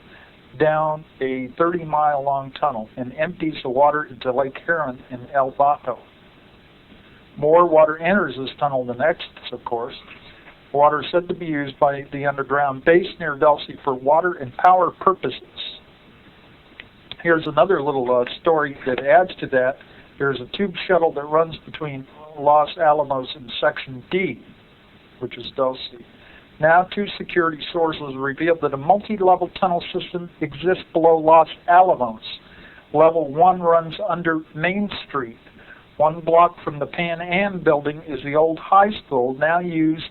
down a 30-mile-long tunnel and empties the water into Lake Huron in El Bato. More water enters this tunnel than exits, of course. Water is said to be used by the underground base near Dulce for water and power purposes. Here's another little story that adds to that. There's a tube shuttle that runs between Los Alamos and Section D, which is Dulce. Now, 2 security sources revealed that a multi-level tunnel system exists below Los Alamos. Level 1 runs under Main Street. 1 block from the Pan Am building is the old high school, now used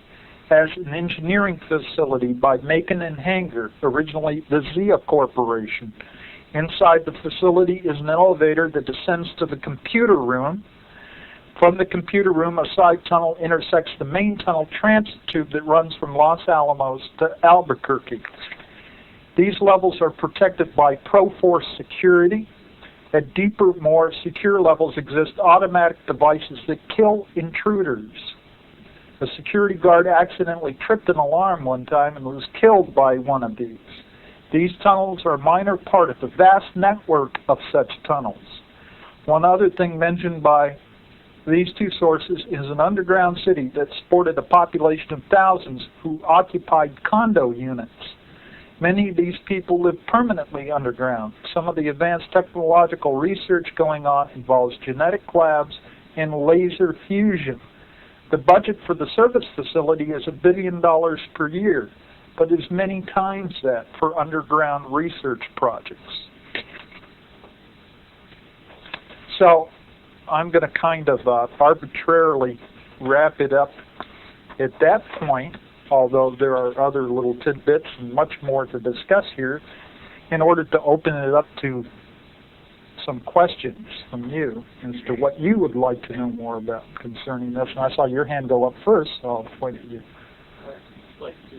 as an engineering facility by Macon and Hanger, originally the Zia Corporation. Inside the facility is an elevator that descends to the computer room. From the computer room, a side tunnel intersects the main tunnel transit tube that runs from Los Alamos to Albuquerque. These levels are protected by Proforce security. At deeper, more secure levels exist automatic devices that kill intruders. A security guard accidentally tripped an alarm one time and was killed by one of these. These tunnels are a minor part of the vast network of such tunnels. One other thing mentioned by these 2 sources is an underground city that sported a population of thousands who occupied condo units. Many of these people live permanently underground. Some of the advanced technological research going on involves genetic labs and laser fusion. The budget for the service facility is $1 billion per year, but is many times that for underground research projects. So I'm going to kind of arbitrarily wrap it up at that point, although there are other little tidbits and much more to discuss here, in order to open it up to some questions from you as to what you would like to know more about concerning this. And I saw your hand go up first, so I'll point at you. like to,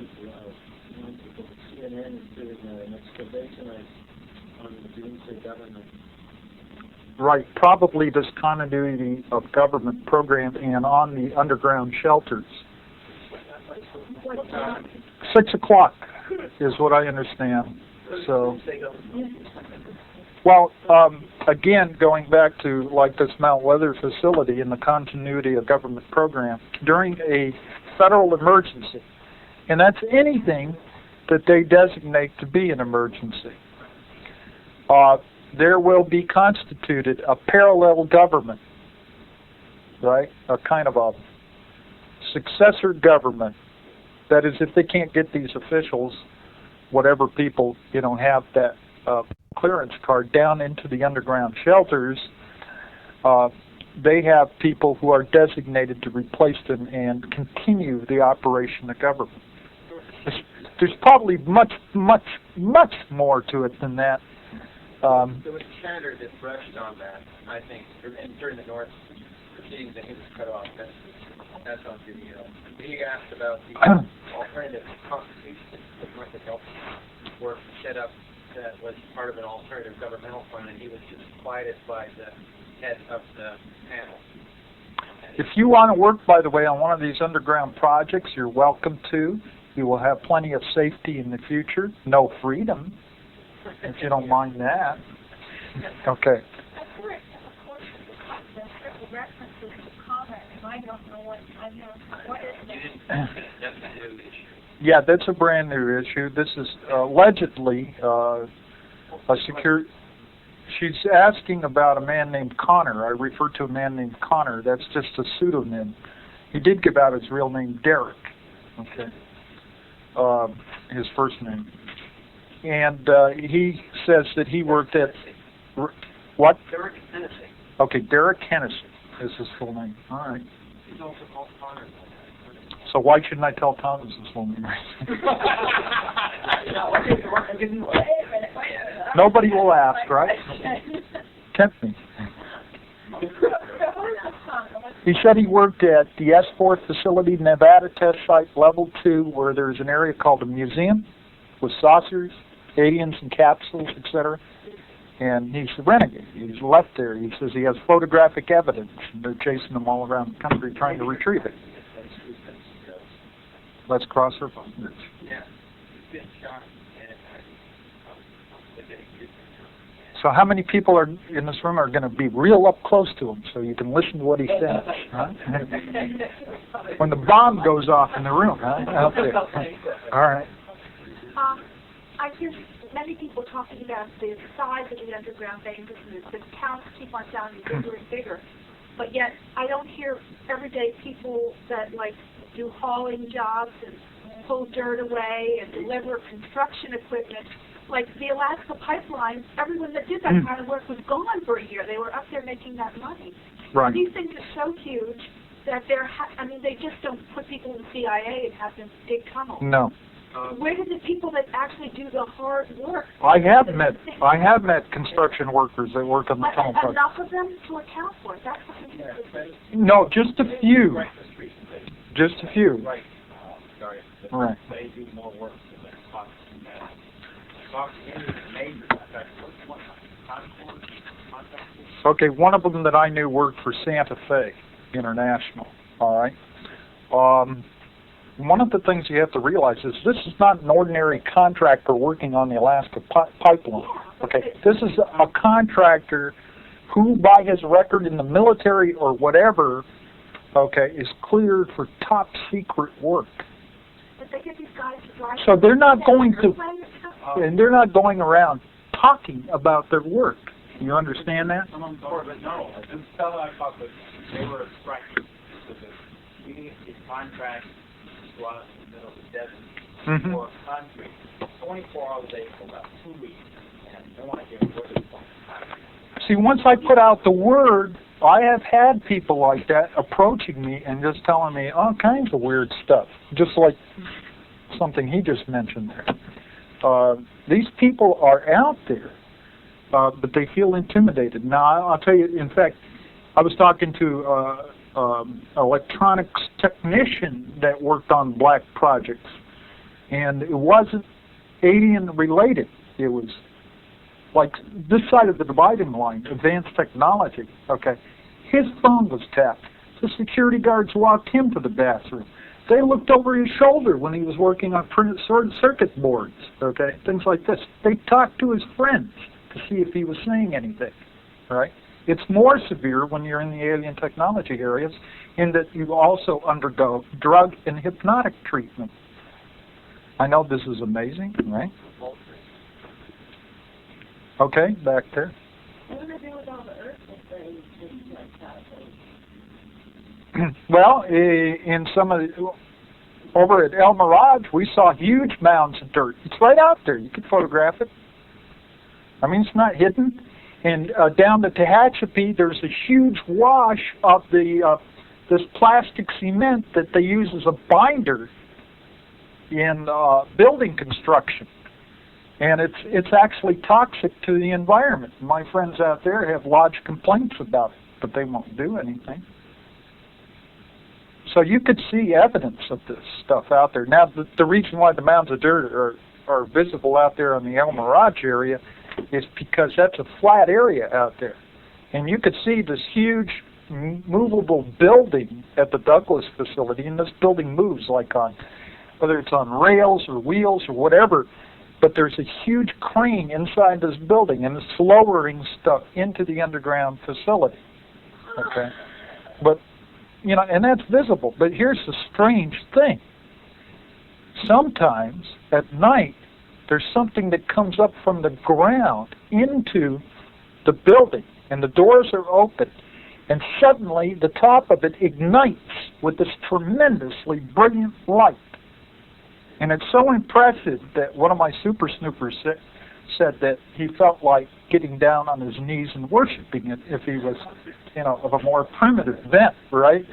people at CNN is doing an excavation on the Doomsday Government. Right, probably discontinuity of government program and on the underground shelters. 6 o'clock is what I understand. So, well, again, going back to like this Mount Weather facility and the continuity of government program during a federal emergency, and that's anything that they designate to be an emergency. There will be constituted a parallel government, right? A kind of a successor government. That is, if they can't get these officials, whatever people, have that clearance card down into the underground shelters, they have people who are designated to replace them and continue the operation of government. There's probably much, much, much more to it than that. There was a senator that brushed on that, I think, during the North proceedings, and he was cut off. That's on video. He asked about the alternative constitution that North Dakota were set up that was part of an alternative governmental fund, and he was just quieted by the head of the panel. If you want to work, by the way, on one of these underground projects, you're welcome to. You will have plenty of safety in the future. No freedom, if you don't mind that. Okay. Yeah, that's a brand new issue. This is allegedly a secure. She's asking about a man named Connor. I referred to a man named Connor. That's just a pseudonym. He did give out his real name, Derek. Okay. His first name. And he says that he worked at what? Derek Hennessy. Okay, Derek Hennessy is his full name. All right. He's also called Connor. So why shouldn't I tell Thomas his full name? Nobody will ask, right? Tempt me. He said he worked at the S4 facility, Nevada test site level 2, where there's an area called a museum with saucers, aliens and capsules, etc. And he's a renegade. He's left there. He says he has photographic evidence, and they're chasing him all around the country trying to retrieve it. Let's cross our fingers. So how many people are in this room are going to be real up close to him so you can listen to what he says? Huh? When the bomb goes off in the room, huh? Out there. All right. I hear many people talking about the size of the underground veins, and the counts keep on sounding bigger and bigger. But yet, I don't hear everyday people that do hauling jobs and pull dirt away and deliver construction equipment. Like the Alaska pipeline, everyone that did that kind of work was gone for a year. They were up there making that money. Right. These things are so huge that they just don't put people in the CIA and have them dig tunnels. No. Where did the people that actually do the hard work? I have met construction workers that work on the tunnel project. Enough of them to account for it. That's what No, just a few. Just a few. Right. Right. They do more work than their cost. Okay, one of them that I knew worked for Santa Fe International. All right. One of the things you have to realize is this is not an ordinary contractor working on the Alaska pipeline. Okay, this is a contractor who, by his record in the military or whatever, okay, is cleared for top secret work. But they get these guys to drive. So they're not going to, and they're not going around talking about their work. You understand that? But no, this fellow I talked with, they were striking. You need a contract to go out in the middle of the desert for concrete 24 hours a day for about 2 weeks, and they want to hear what it's going. See, once I put out the word, I have had people like that approaching me and just telling me all kinds of weird stuff, just like something he just mentioned there. These people are out there, but they feel intimidated. Now, I'll tell you, in fact, I was talking to electronics technician that worked on black projects, And it wasn't alien related. It was like this side of the dividing line, advanced technology. Okay, his phone was tapped. The security guards walked him to the bathroom. They looked over his shoulder when he was working on printed circuit boards. Okay, things like this. They talked to his friends to see if he was saying anything. Right? It's more severe when you're in the alien technology areas, in that you also undergo drug and hypnotic treatment. I know this is amazing, right? Okay, back there. What do they do with all the earth if they just like that? Well, in some of the, over at El Mirage, we saw huge mounds of dirt. It's right out there. You can photograph it. I mean, it's not hidden. And down the Tehachapi, there's a huge wash of the this plastic cement that they use as a binder in building construction. And it's actually toxic to the environment. My friends out there have lodged complaints about it, but they won't do anything. So you could see evidence of this stuff out there. Now, the reason why the mounds of dirt are visible out there in the El Mirage area is because that's a flat area out there. And you could see this huge movable building at the Douglas facility, and this building moves like on, whether it's on rails or wheels or whatever, but there's a huge crane inside this building, and it's lowering stuff into the underground facility. Okay? But, you know, and that's visible. But here's the strange thing. Sometimes at night, there's something that comes up from the ground into the building, and the doors are open, and suddenly the top of it ignites with this tremendously brilliant light. And it's so impressive that one of my super snoopers said that he felt like getting down on his knees and worshiping it if he was, you know, of a more primitive bent, right?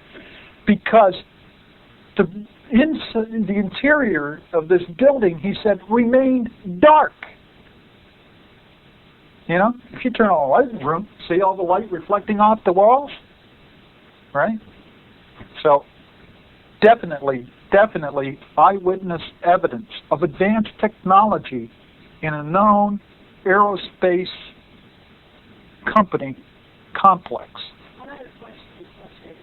Because the interior of this building, he said, remained dark. You know, if you turn on the light in the room, see all the light reflecting off the walls? Right? So, definitely eyewitness evidence of advanced technology in a known aerospace company complex. I have a question.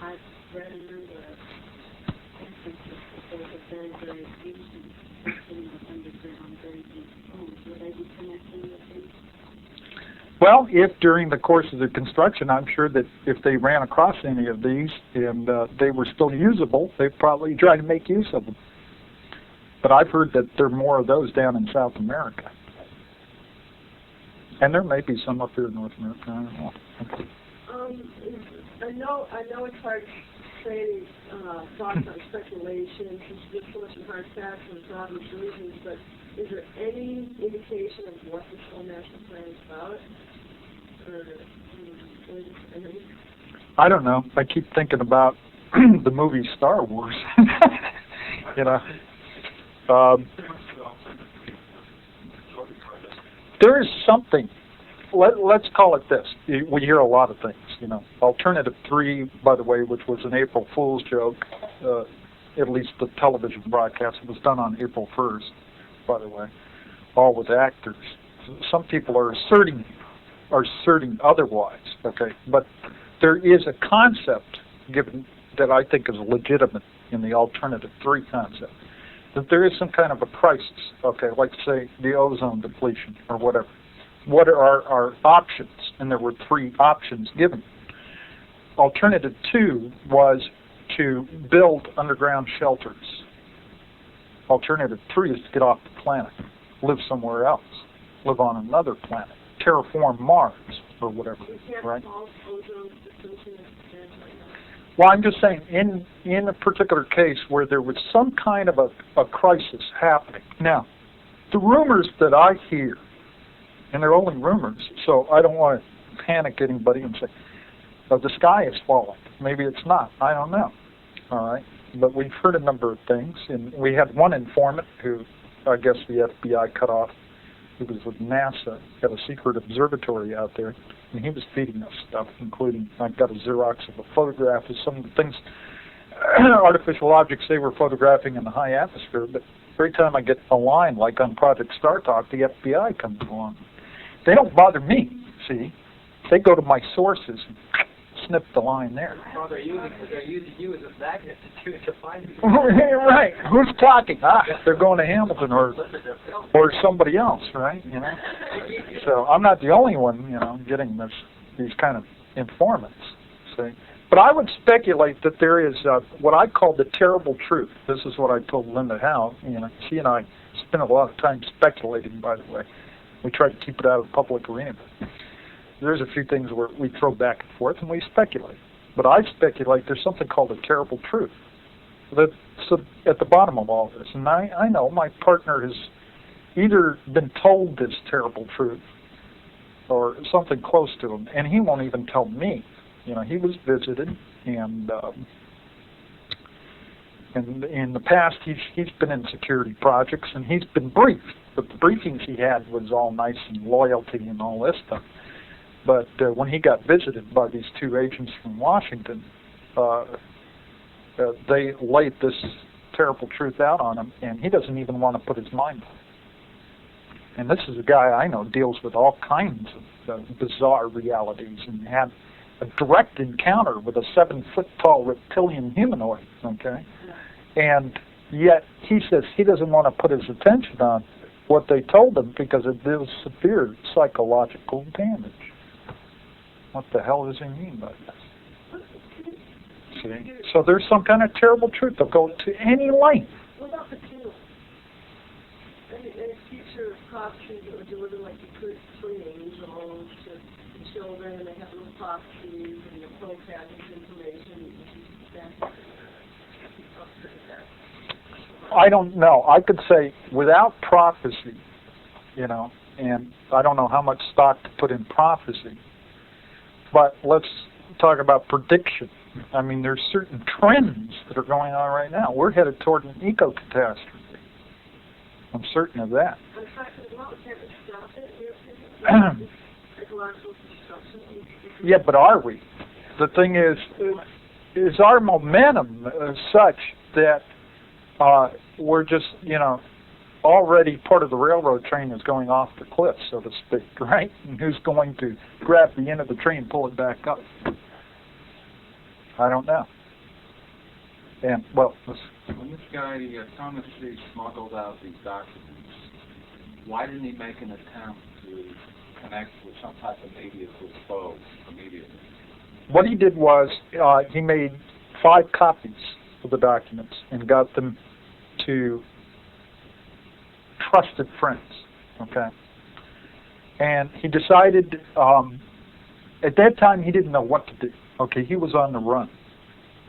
I've read a number of instances that there was a very, very deep underground, very deep homes. Would they be connecting with these? Well, if during the course of the construction, I'm sure that if they ran across any of these and they were still usable, they'd probably try to make use of them. But I've heard that there are more of those down in South America. And there may be some up here in North America. I don't know. I know it's hard to say any thoughts on speculation since there's so much in hard facts and it's obvious reasons, but is there any indication of what the Soul National Plan is about? I don't know. I keep thinking about the movie Star Wars. You know. There is something. Let's call it this. We hear a lot of things, you know. Alternative 3, by the way, which was an April Fool's joke, at least the television broadcast, it was done on April 1st, by the way, all with actors. Some people are asserting otherwise, okay? But there is a concept given that I think is legitimate in the Alternative 3 concept, that there is some kind of a crisis, okay, like say the ozone depletion or whatever. What are our options? And there were 3 options given. Alternative 2 was to build underground shelters. Alternative 3 is to get off the planet, live somewhere else, live on another planet, terraform Mars or whatever, right? Well, I'm just saying, in a particular case where there was some kind of a crisis happening. Now, the rumors that I hear, and they're only rumors, so I don't want to panic anybody and say, oh, the sky is falling. Maybe it's not. I don't know. All right? But we've heard a number of things, and we had one informant who I guess the FBI cut off. He was with NASA, got a secret observatory out there, and he was feeding us stuff, including, I've got a Xerox of a photograph of some of the things. artificial objects they were photographing in the high atmosphere, but every time I get a line, like on Project Star Talk, the FBI comes along. They don't bother me, see? They go to my sources and snip the line there. Well, they're using you as a magnet to find you. Right. Who's talking? They're going to Hamilton or somebody else, right? You know. So I'm not the only one, you know, getting these kind of informants. See. But I would speculate that there is what I call the terrible truth. This is what I told Linda Howe. You know, she and I spend a lot of time speculating. By the way, we try to keep it out of the public arena. There's a few things where we throw back and forth and we speculate. But I speculate there's something called a terrible truth that's at the bottom of all this. And I know my partner has either been told this terrible truth or something close to him, and he won't even tell me. You know, he was visited, and in the past he's been in security projects, and he's been briefed. But the briefings he had was all nice and loyalty and all this stuff. But when he got visited by these two agents from Washington, they laid this terrible truth out on him, and he doesn't even want to put his mind on it. And this is a guy I know deals with all kinds of bizarre realities and had a direct encounter with a 7-foot-tall reptilian humanoid, okay? And yet he says he doesn't want to put his attention on what they told him because it deals severe psychological damage. What the hell does he mean by that? See? So there's some kind of terrible truth. They'll go to any length. What about the two? Any future prophecies that were delivered like the free angels to the children, and they have little prophecies, and the Pope has this information. I don't know. I could say without prophecy, you know, and I don't know how much stock to put in prophecy, but let's talk about prediction. I mean, there's certain trends that are going on right now. We're headed toward an eco-catastrophe. I'm certain of that. Yeah, but are we? The thing is our momentum such that we're just, you know, already part of the railroad train is going off the cliff, so to speak, right? And who's going to grab the end of the train and pull it back up? I don't know. And, well, when this guy, Thomas C., smuggled out these documents, why didn't he make an attempt to connect with some type of media with foe immediately? What he did was he made 5 copies of the documents and got them to trusted friends, okay? And he decided, at that time he didn't know what to do, okay? He was on the run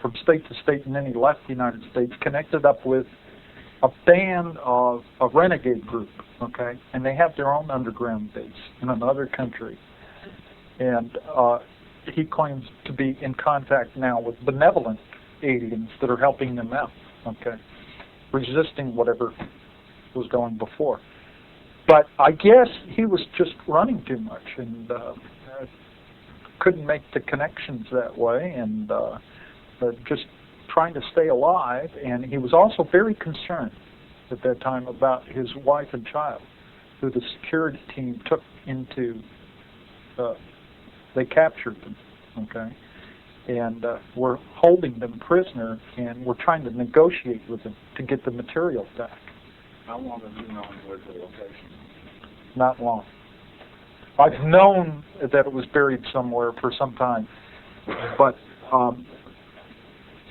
from state to state, and then he left the United States, connected up with a band of a renegade group, okay? And they have their own underground base in another country. And he claims to be in contact now with benevolent aliens that are helping them out, okay? Resisting whatever was going before. But I guess he was just running too much and couldn't make the connections that way, and just trying to stay alive. And he was also very concerned at that time about his wife and child, who the security team took into, they captured them, okay? And we're holding them prisoner, and we're trying to negotiate with them to get the material back. How long have you known where the location? Not long. I've known that it was buried somewhere for some time, but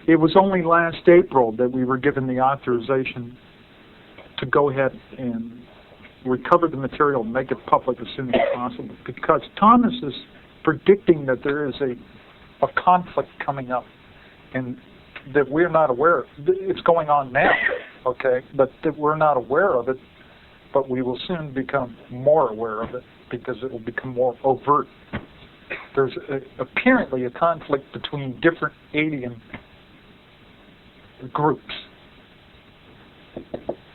it was only last April that we were given the authorization to go ahead and recover the material and make it public as soon as possible, because Thomas is predicting that there is a conflict coming up, and that we're not aware of. It's going on now, okay, but that we're not aware of it, but we will soon become more aware of it because it will become more overt. There's apparently a conflict between different alien groups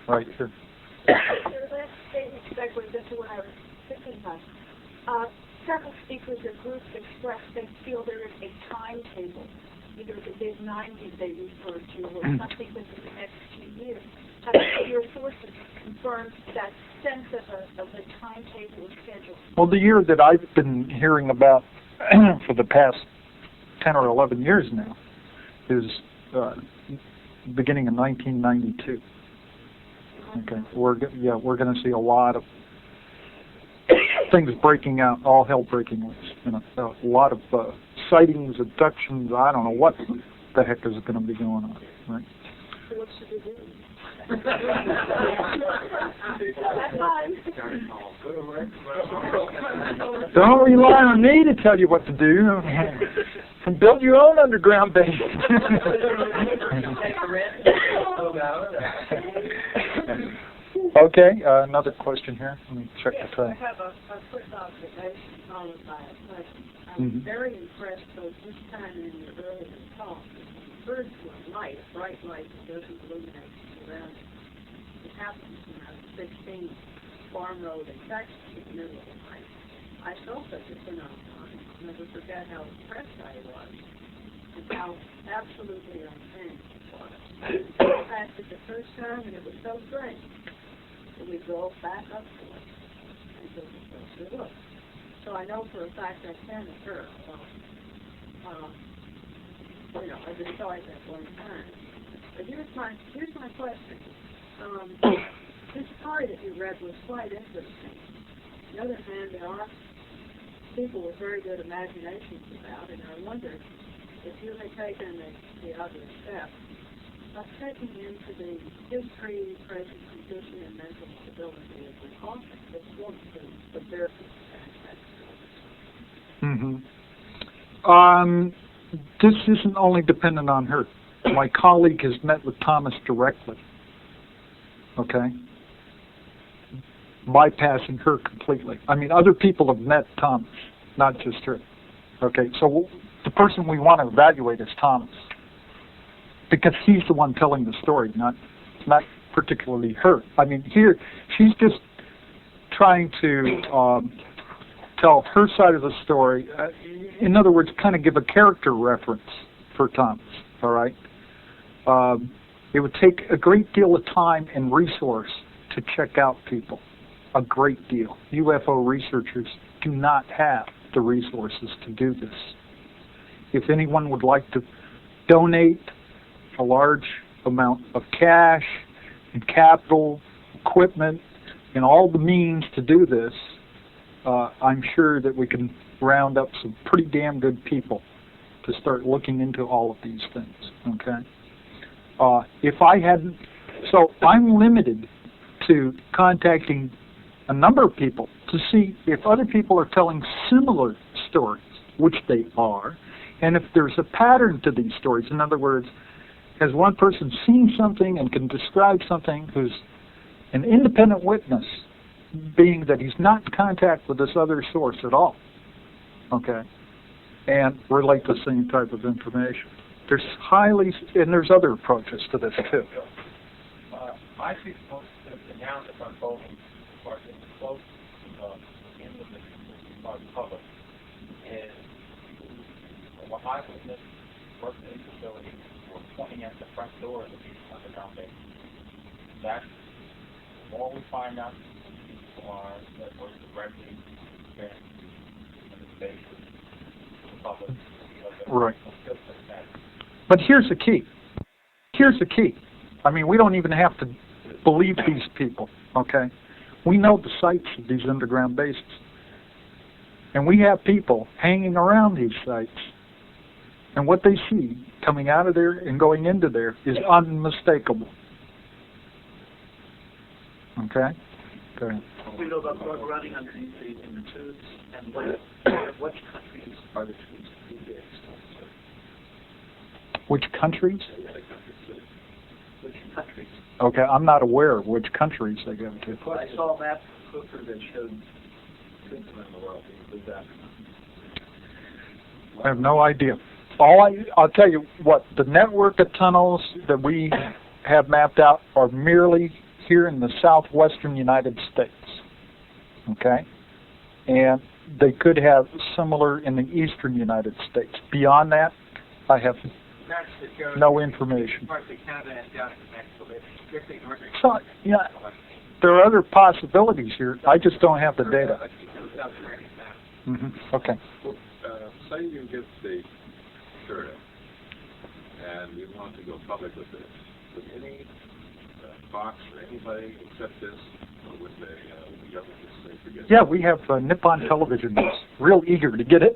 right here. Your last statement segues into what I was thinking of. Several speakers or groups expressed they feel there is a timetable either the big 90 they refer to or something within the next few years. Have your sources confirmed that sense of a timetable or schedule? Well, the year that I've been hearing about for the past 10 or 11 years now is beginning in 1992. Okay, we're going to see a lot of things breaking out, all hell breaking loose. You know, a lot of sightings, abductions. I don't know what the heck is going to be going on. Right? So what should we do? Don't rely on me to tell you what to do. Build your own underground base. Okay, another question here. Let me check the I time. have a quick observation followed by a question. I was very impressed both this time and in your earlier talk. Birds were light, bright light that doesn't illuminate around it. It happens when I was 16, Farm Road in Texas in the middle of the night. I saw such a phenomenon. I never forget how impressed I was and how absolutely unchanged it was. I passed it the first time and it was so great. So we drove back up to it and took a closer look. So I know for a fact that can occur. You know, I just saw it that one time. But here's my question. This story that you read was quite interesting. On the other hand, there are people with very good imaginations about it, and I wonder if you had taken the other step of taking into the history, present condition, and mental stability of the author that wants to bear This isn't only dependent on her. My colleague has met with Thomas directly. Okay? Bypassing her completely. I mean, other people have met Thomas, not just her. Okay, so the person we want to evaluate is Thomas. Because he's the one telling the story, not particularly her. I mean, here, she's just trying to tell her side of the story. In other words, kind of give a character reference for Thomas, all right? It would take a great deal of time and resource to check out people, a great deal. UFO researchers do not have the resources to do this. If anyone would like to donate a large amount of cash and capital, equipment, and all the means to do this, I'm sure that we can round up some pretty damn good people to start looking into all of these things, okay? If I hadn't, so I'm limited to contacting a number of people to see if other people are telling similar stories, which they are, and if there's a pattern to these stories. In other words, has one person seen something and can describe something who's an independent witness, being that he's not in contact with this other source at all, okay, and relate the same type of information. There's and there's other approaches to this too. I see most of the analysis on both parts of the close in the public is what I witnessed working in facilities were pointing at the front door of these underground bases. That's the more we find out people are that we're directly in the spaces, the public, Right. But here's the key. Here's the key. I mean, we don't even have to believe these people, okay? We know the sites of these underground bases. And we have people hanging around these sites. And what they see coming out of there and going into there is unmistakable. Okay? Go ahead. We know about blood running underneath in the tubes, and which countries are the tubes being exposed to? Which countries? Which countries? Okay, I'm not aware of which countries they go to. I saw a map Hooker that showed tubes around the world. Was that? I have no idea. I'll tell you what, the network of tunnels that we have mapped out are merely here in the southwestern United States. Okay? And they could have similar in the eastern United States. Beyond that, I have maps that show No information. parts of Canada and down to Mexico. It's strictly North So, yeah, there are other possibilities here. I just don't have the data. South American map. Okay. Say you get the survey, and you want to go public with this. Would any Fox or anybody accept this, or would the government just say forget it? Yeah, we have Nippon Television that's real eager to get it.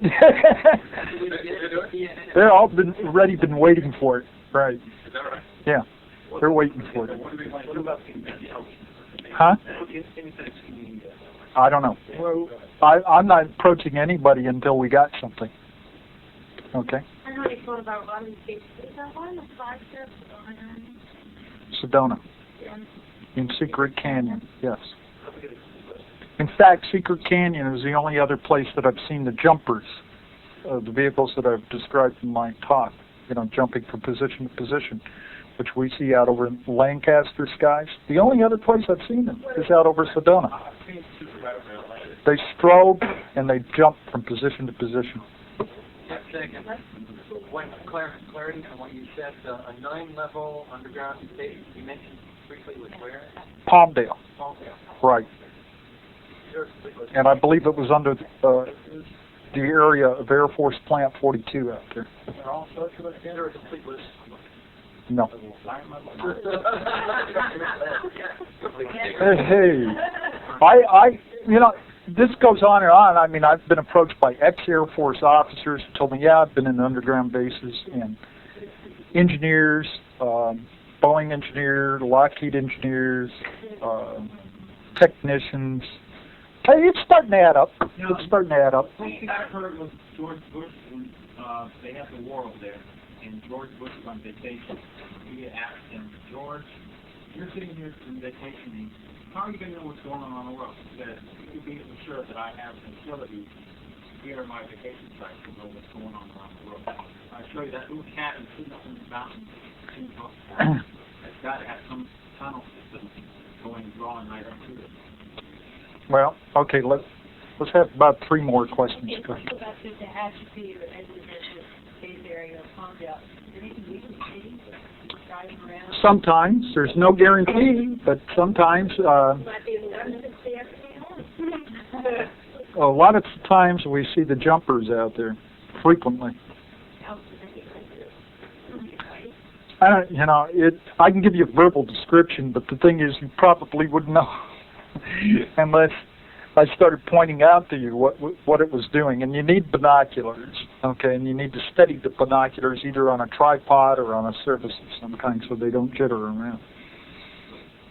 They're all been waiting for it. Right. Is that right? Yeah. They're waiting for it. What about the Huh? I don't know. I'm not approaching anybody until we got something. Okay. I know you thought about running the, is that one, the flagship on Sedona. In Secret Canyon, yes. In fact, Secret Canyon is the only other place that I've seen the jumpers, the vehicles that I've described in my talk, jumping from position to position, which we see out over in Lancaster skies. The only other place I've seen them is out over Sedona. They strobe and they jump from position to position. Just a second. One clarity on what you said, a 9-level underground station you mentioned briefly was where? Palmdale. Palmdale. Right. And I believe it was under the area of Air Force Plant 42 out there. They're all socialist and or a complete list? No. Hey, this goes on and on. I mean, I've been approached by ex-Air Force officers who told me, yeah, I've been in underground bases, and engineers, Boeing engineers, Lockheed engineers, technicians. Hey, it's starting to add up. It's starting to add up. One thing I've heard was George Bush, when they had the war over there, and George Bush was on vacation. He asked him, George, you're sitting here on vacation, how are you going to know what's going on the world? He said, you can be sure that I have facilities here in my vacation site to know what's going on around the world. I show you that little cabin sitting up in the mountain. It's got to have some tunnel system drawing right up to it. Well, okay, let's have about 3 more questions. Go back to the Hatchapee or Base area of Palmdale. Is there anything we can see driving around? Sometimes. There's no guarantee, but sometimes. A lot of times we see the jumpers out there, frequently. I can give you a verbal description, but the thing is, you probably wouldn't know unless I started pointing out to you what it was doing. And you need binoculars, okay? And you need to steady the binoculars either on a tripod or on a surface of some kind so they don't jitter around.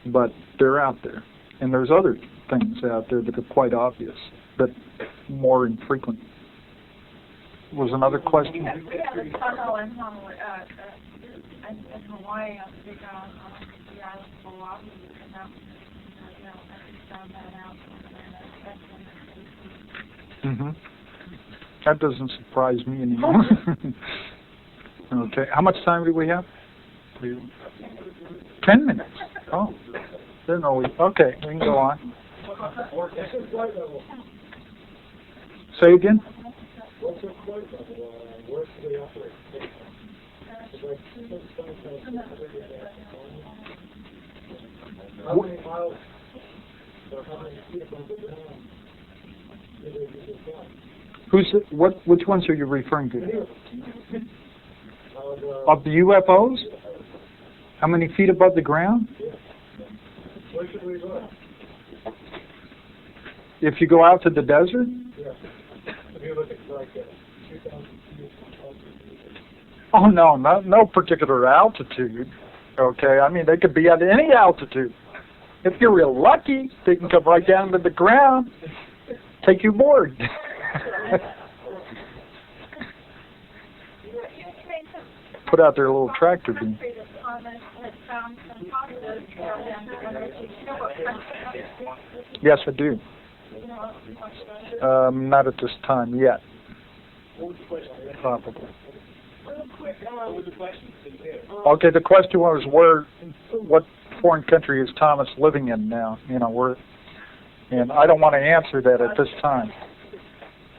But they're out there. And there's other things out there that are quite obvious, but more infrequent. Was another question? We have a tunnel in Hawaii, I think, on the island of Oahu, and I found that out. That doesn't surprise me anymore. Okay, how much time do we have? 10 minutes. Oh, didn't know we. Okay, we can go on. Say again. What's the flight level? Where's the operate? How many miles or how many feet above the ground do they fly? Which ones are you referring to? Of the UFOs? How many feet above the ground? Where should we go? If you go out to the desert? Yeah. If you look at like 2,000 feet. Oh, no particular altitude. Okay, I mean, they could be at any altitude. If you're real lucky, they can come right down to the ground, take you aboard. Put out their little tractor beam. Yes, I do. Not at this time yet. Probably. Okay, the question was what foreign country is Thomas living in now? And I don't want to answer that at this time.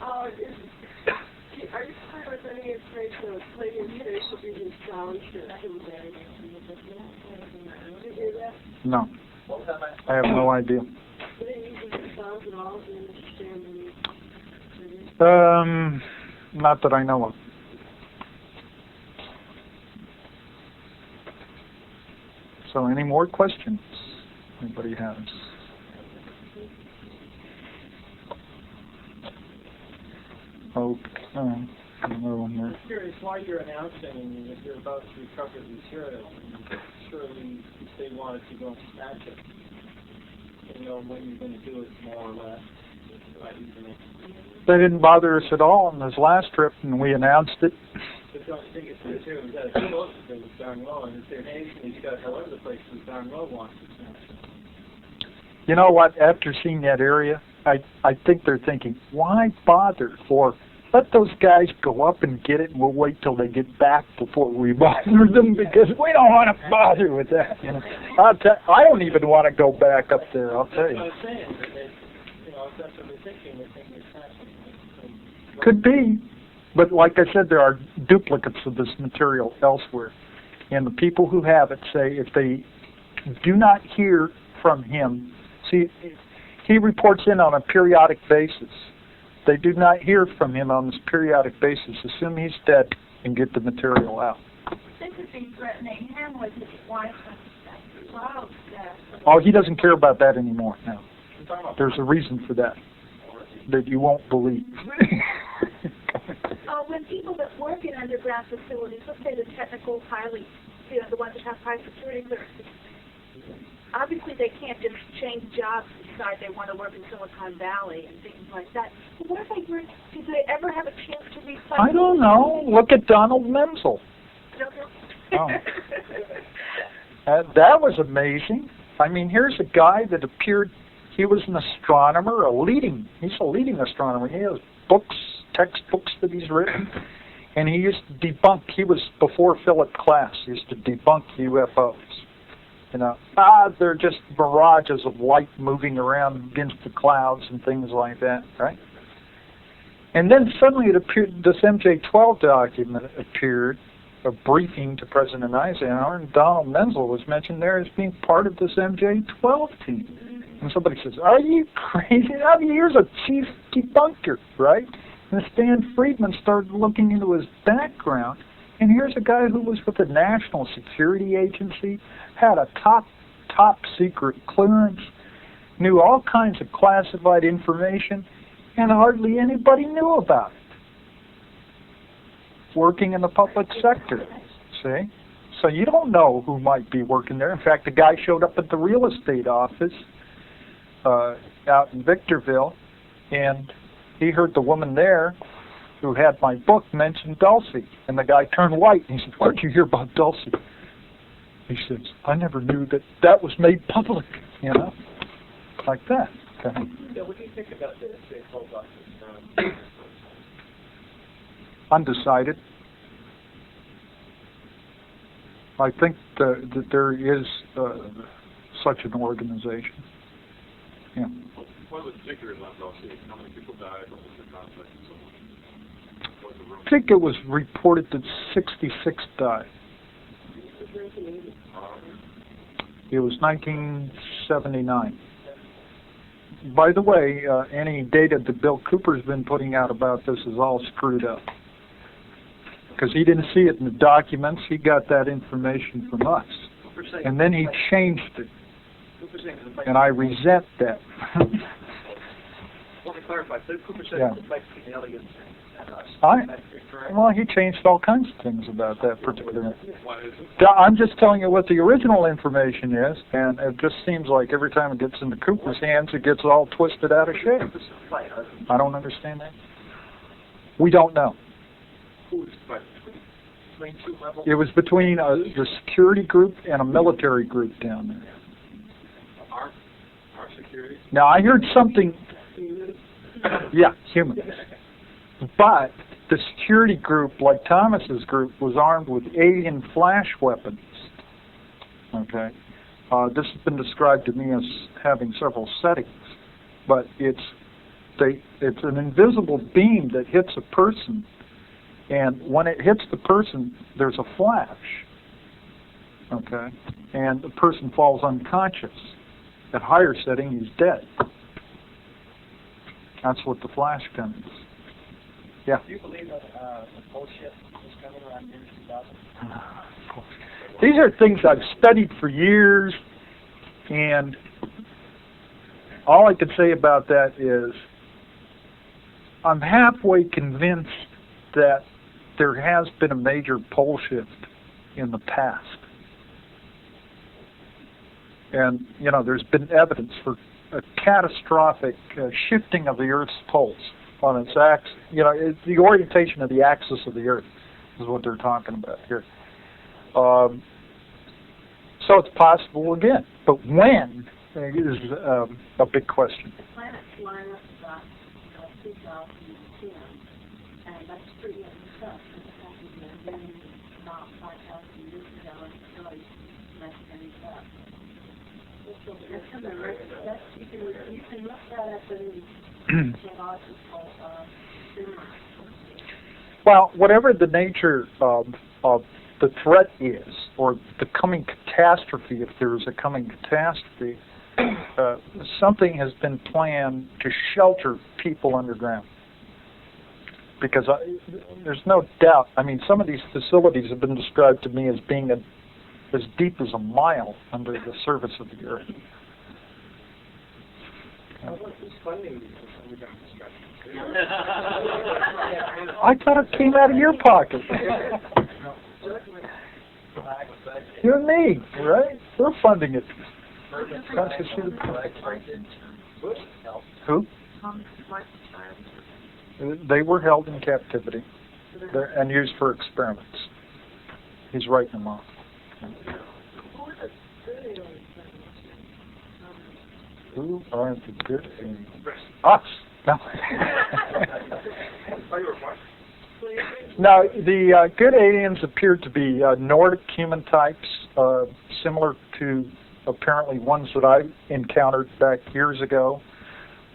Are you familiar with any information of Palladium Space being sound system there. Did you hear that? No, What was that last? I have no idea. They didn't use the sounds at all, they didn't understand any. Not that I know of. So, any more questions anybody has? Okay. Another one there. I'm curious why you're announcing that you're about to recover the material. Surely they wanted to go and snatch it. You know when you're going to do it, more or less. By using it. They didn't bother us at all on this last trip, and we announced it. But don't you think it's true? We've got a close to with darn low, and if they're anything, you've got all over the place with darn low wants to snatch it. You know what? After seeing that area, I think they're thinking, why bother? Or let those guys go up and get it, and we'll wait till they get back before we bother them, because we don't want to bother with that. You know, I don't even want to go back up there. I'll tell you. That's what I'm saying. That they, you know, if that's what they're thinking it's snatching it. Could be, but like I said, there are duplicates of this material elsewhere, and the people who have it say if they do not hear from him, see, he reports in on a periodic basis. They do not hear from him on this periodic basis. Assume he's dead and get the material out. This is being threatening him with his wife and child death. Oh, he doesn't care about that anymore now. There's a reason for that you won't believe. When people that work in underground facilities, let's say the technical, highly, you know, the ones that have high security clearances, obviously they can't just change jobs and decide they want to work in Silicon Valley and things like that. But what if they were, did they ever have a chance to recycle? I don't know. Look at Donald Menzel. Oh. That was amazing. I mean, here's a guy that appeared, he was an astronomer, he's a leading astronomer. He has books, textbooks that he's written, and he used to debunk, he was before Philip Klass, he used to debunk UFOs. You know, they're just mirages of light moving around against the clouds and things like that, right? And then suddenly it appeared, this MJ-12 document appeared, a briefing to President Eisenhower, and Donald Menzel was mentioned there as being part of this MJ-12 team. And somebody says, are you crazy? I mean, here's a chief debunker, right? And Stan Friedman started looking into his background, and here's a guy who was with the National Security Agency, had a top secret clearance, knew all kinds of classified information, and hardly anybody knew about it. Working in the public sector, see? So you don't know who might be working there. In fact, the guy showed up at the real estate office out in Victorville, and he heard the woman there who had my book mention Dulcie. And the guy turned white, and he said, where'd you hear about Dulcie? He says, I never knew that was made public, you know, like that. Okay. Yeah, what do you think about this? Undecided. I think that there is such an organization. Yeah. What was particular about Dulcie? How many people died? What was the conflict and so on? I think it was reported that 66 died. It was 1979. By the way, any data that Bill Cooper's been putting out about this is all screwed up. Because he didn't see it in the documents, he got that information from us. And then he changed it. And I resent that. Let me clarify. So Cooper said Yeah. the fight between the aliens and us. Well, he changed all kinds of things about that particular. I'm just telling you what the original information is, and it just seems like every time it gets into Cooper's hands, it gets all twisted out of shape. I don't understand that. We don't know. Who was fighting? Between two levels. It was between the security group and a military group down there. Our security? Now, I heard something. Yeah, humans. But the security group, like Thomas's group, was armed with alien flash weapons. Okay? This has been described to me as having several settings. But it's an invisible beam that hits a person And when it hits the person, there's a flash. Okay? And the person falls unconscious. At higher setting, he's dead. That's what the flash gun is. Yeah. Do you believe that the bullshit is coming around year 2000? These are things I've studied for years, and all I can say about that is I'm halfway convinced that there has been a major pole shift in the past. And, you know, there's been evidence for a catastrophic shifting of the Earth's poles on its axis. You know, it's the orientation of the axis of the Earth is what they're talking about here. So it's possible again. But when is a big question. The planets line up about 2010, and that's pretty young stuff. It's happened about 5,000 years ago, and it's really less than that. That's in the record. You can look that up in geological theory. Well, whatever the nature of the threat is, or the coming catastrophe, if there is a coming catastrophe, something has been planned to shelter people underground. Because there's no doubt, I mean, some of these facilities have been described to me as being as deep as a mile under the surface of the Earth. Who's funding these underground construction? I thought it came out of your pocket. You and me, right? We're funding it. Who? They were held in captivity and used for experiments. He's writing them off. Who are the good aliens? Us. No. Now, the good aliens appear to be Nordic human types, similar to apparently ones that I encountered back years ago.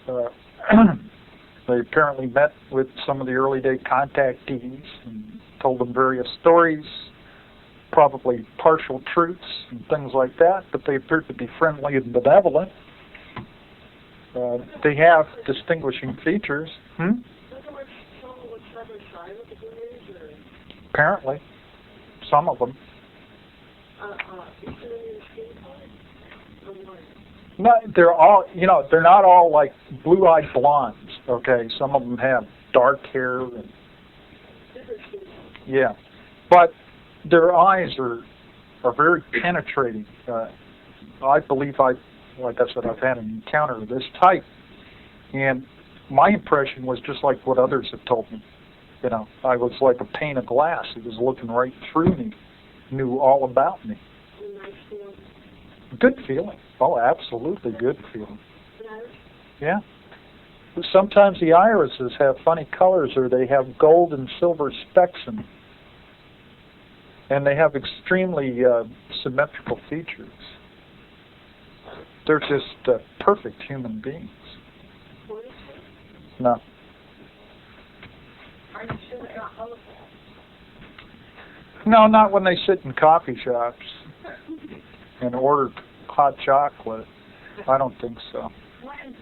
They apparently met with some of the early day contactees and told them various stories, probably partial truths and things like that, but they appeared to be friendly and benevolent. They have distinguishing features. Apparently, some of them. No, they're all, you know, they're not all like blue-eyed blondes. Okay, some of them have dark hair. And, yeah, but their eyes are very penetrating. I believe like I said, I've had an encounter of this type, and my impression was just like what others have told me. You know, I was like a pane of glass. It was looking right through me, knew all about me. Good feeling. Oh, absolutely good feeling. Yeah. Sometimes the irises have funny colors, or they have gold and silver specks in them. And they have extremely symmetrical features. They're just perfect human beings. No. Are you sure they're not both? No, not when they sit in coffee shops and order hot chocolate. I don't think so.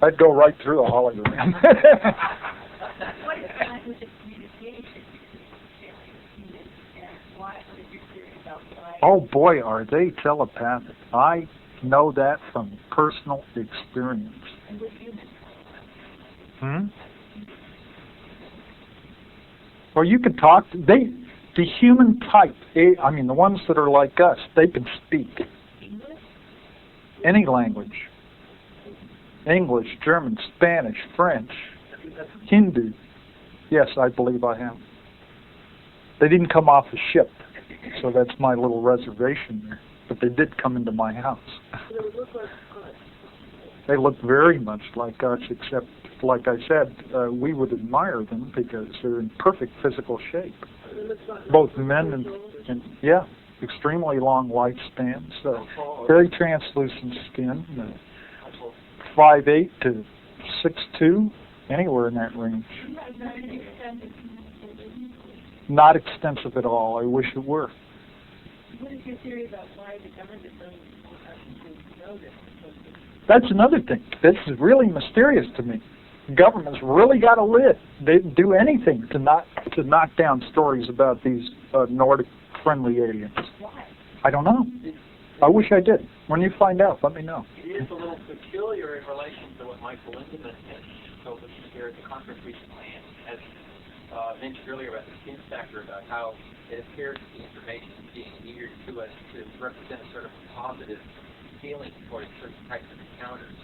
I'd go right through a hologram. What is the language of communication? And what is your theory about why? Oh boy, are they telepathic. I know that from personal experience. And with humans? Well, you can talk to, the human type, I mean the ones that are like us, they can speak any language. English, German, Spanish, French, Hindu. Yes, I believe I have. They didn't come off the ship, so that's my little reservation there. But they did come into my house. They look very much like us, except, like I said, we would admire them because they're in perfect physical shape. Both men and yeah, extremely long lifespans, very translucent skin, 5'8" to 6'2", anywhere in that range. not extensive at all. I wish it were. What is your theory about why the government doesn't want us to know this? That's another thing. This is really mysterious to me. Government's really got a lid. They'd do anything to knock down stories about these Nordic-friendly aliens. Why? I don't know. I wish I did. When you find out, let me know. It is a little peculiar in relation to what Michael Lindemann has told us here at the conference recently, and as mentioned earlier about the skin factor, about how it appears the information is being geared to us to represent a sort of positive feeling towards certain types of encounters,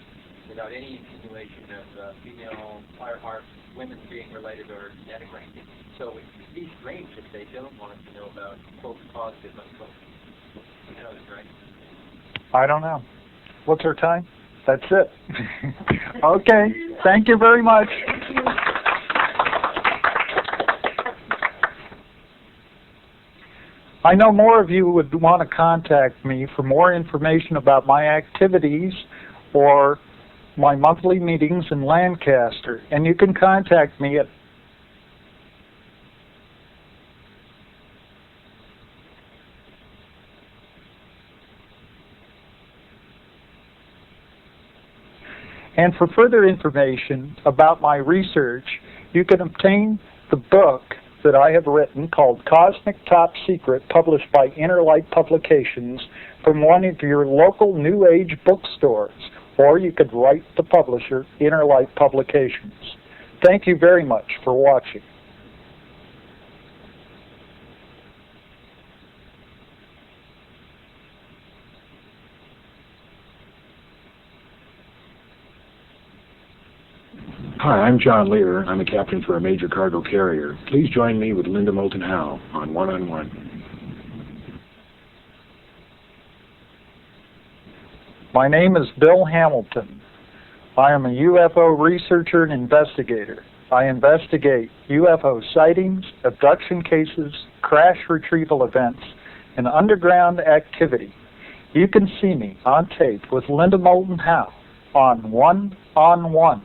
without any insinuation of female firehearts, women being related or denigrating. So it would be strange if they don't want us to know about quote positive unquote. You know, that's right. I don't know. What's our time? That's it. Okay. Thank you very much. I know more of you would want to contact me for more information about my activities or my monthly meetings in Lancaster, and you can contact me at And for further information about my research, you can obtain the book that I have written called Cosmic Top Secret, published by Inner Light Publications, from one of your local New Age bookstores, or you could write the publisher, Inner Light Publications. Thank you very much for watching. Hi, I'm John Lear. I'm a captain for a major cargo carrier. Please join me with Linda Moulton Howe on One-on-One. My name is Bill Hamilton. I am a UFO researcher and investigator. I investigate UFO sightings, abduction cases, crash retrieval events, and underground activity. You can see me on tape with Linda Moulton Howe on One-on-One.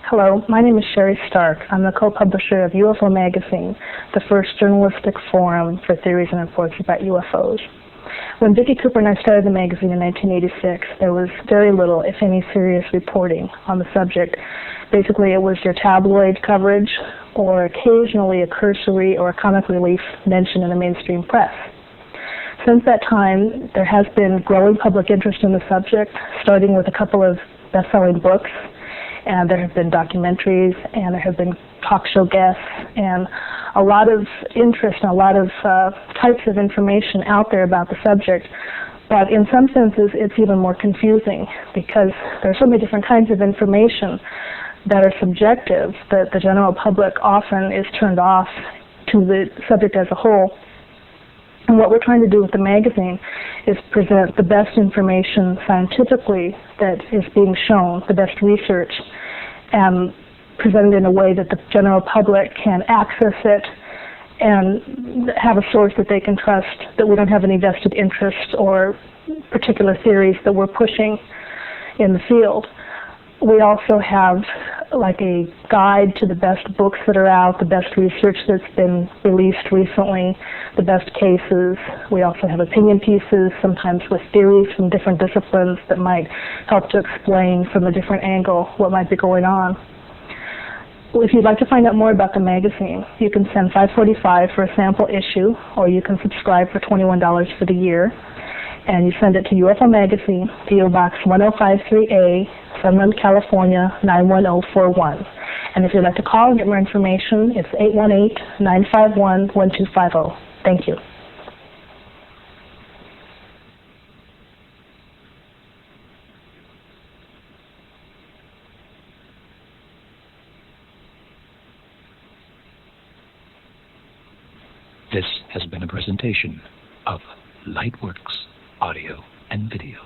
Hello, my name is Sherry Stark. I'm the co-publisher of UFO Magazine, the first journalistic forum for theories and reports about UFOs. When Vicki Cooper and I started the magazine in 1986, there was very little, if any, serious reporting on the subject. Basically, it was your tabloid coverage or occasionally a cursory or a comic relief mention in the mainstream press. Since that time, there has been growing public interest in the subject, starting with a couple of best-selling books, and there have been documentaries, and there have been talk show guests, and a lot of interest and a lot of types of information out there about the subject. But in some senses, it's even more confusing because there are so many different kinds of information that are subjective that the general public often is turned off to the subject as a whole. And what we're trying to do with the magazine is present the best information scientifically that is being shown, the best research, and present it in a way that the general public can access it and have a source that they can trust, that we don't have any vested interest or particular theories that we're pushing in the field. We also have like a guide to the best books that are out, the best research that's been released recently, the best cases. We also have opinion pieces, sometimes with theories from different disciplines that might help to explain from a different angle what might be going on. If you'd like to find out more about the magazine, you can send $5.45 for a sample issue, or you can subscribe for $21 for the year. And you send it to UFO Magazine, P.O. Box 1053A, Sunland, California, 91041. And if you'd like to call and get more information, it's 818-951-1250. Thank you. This has been a presentation of Lightworks Audio and Video.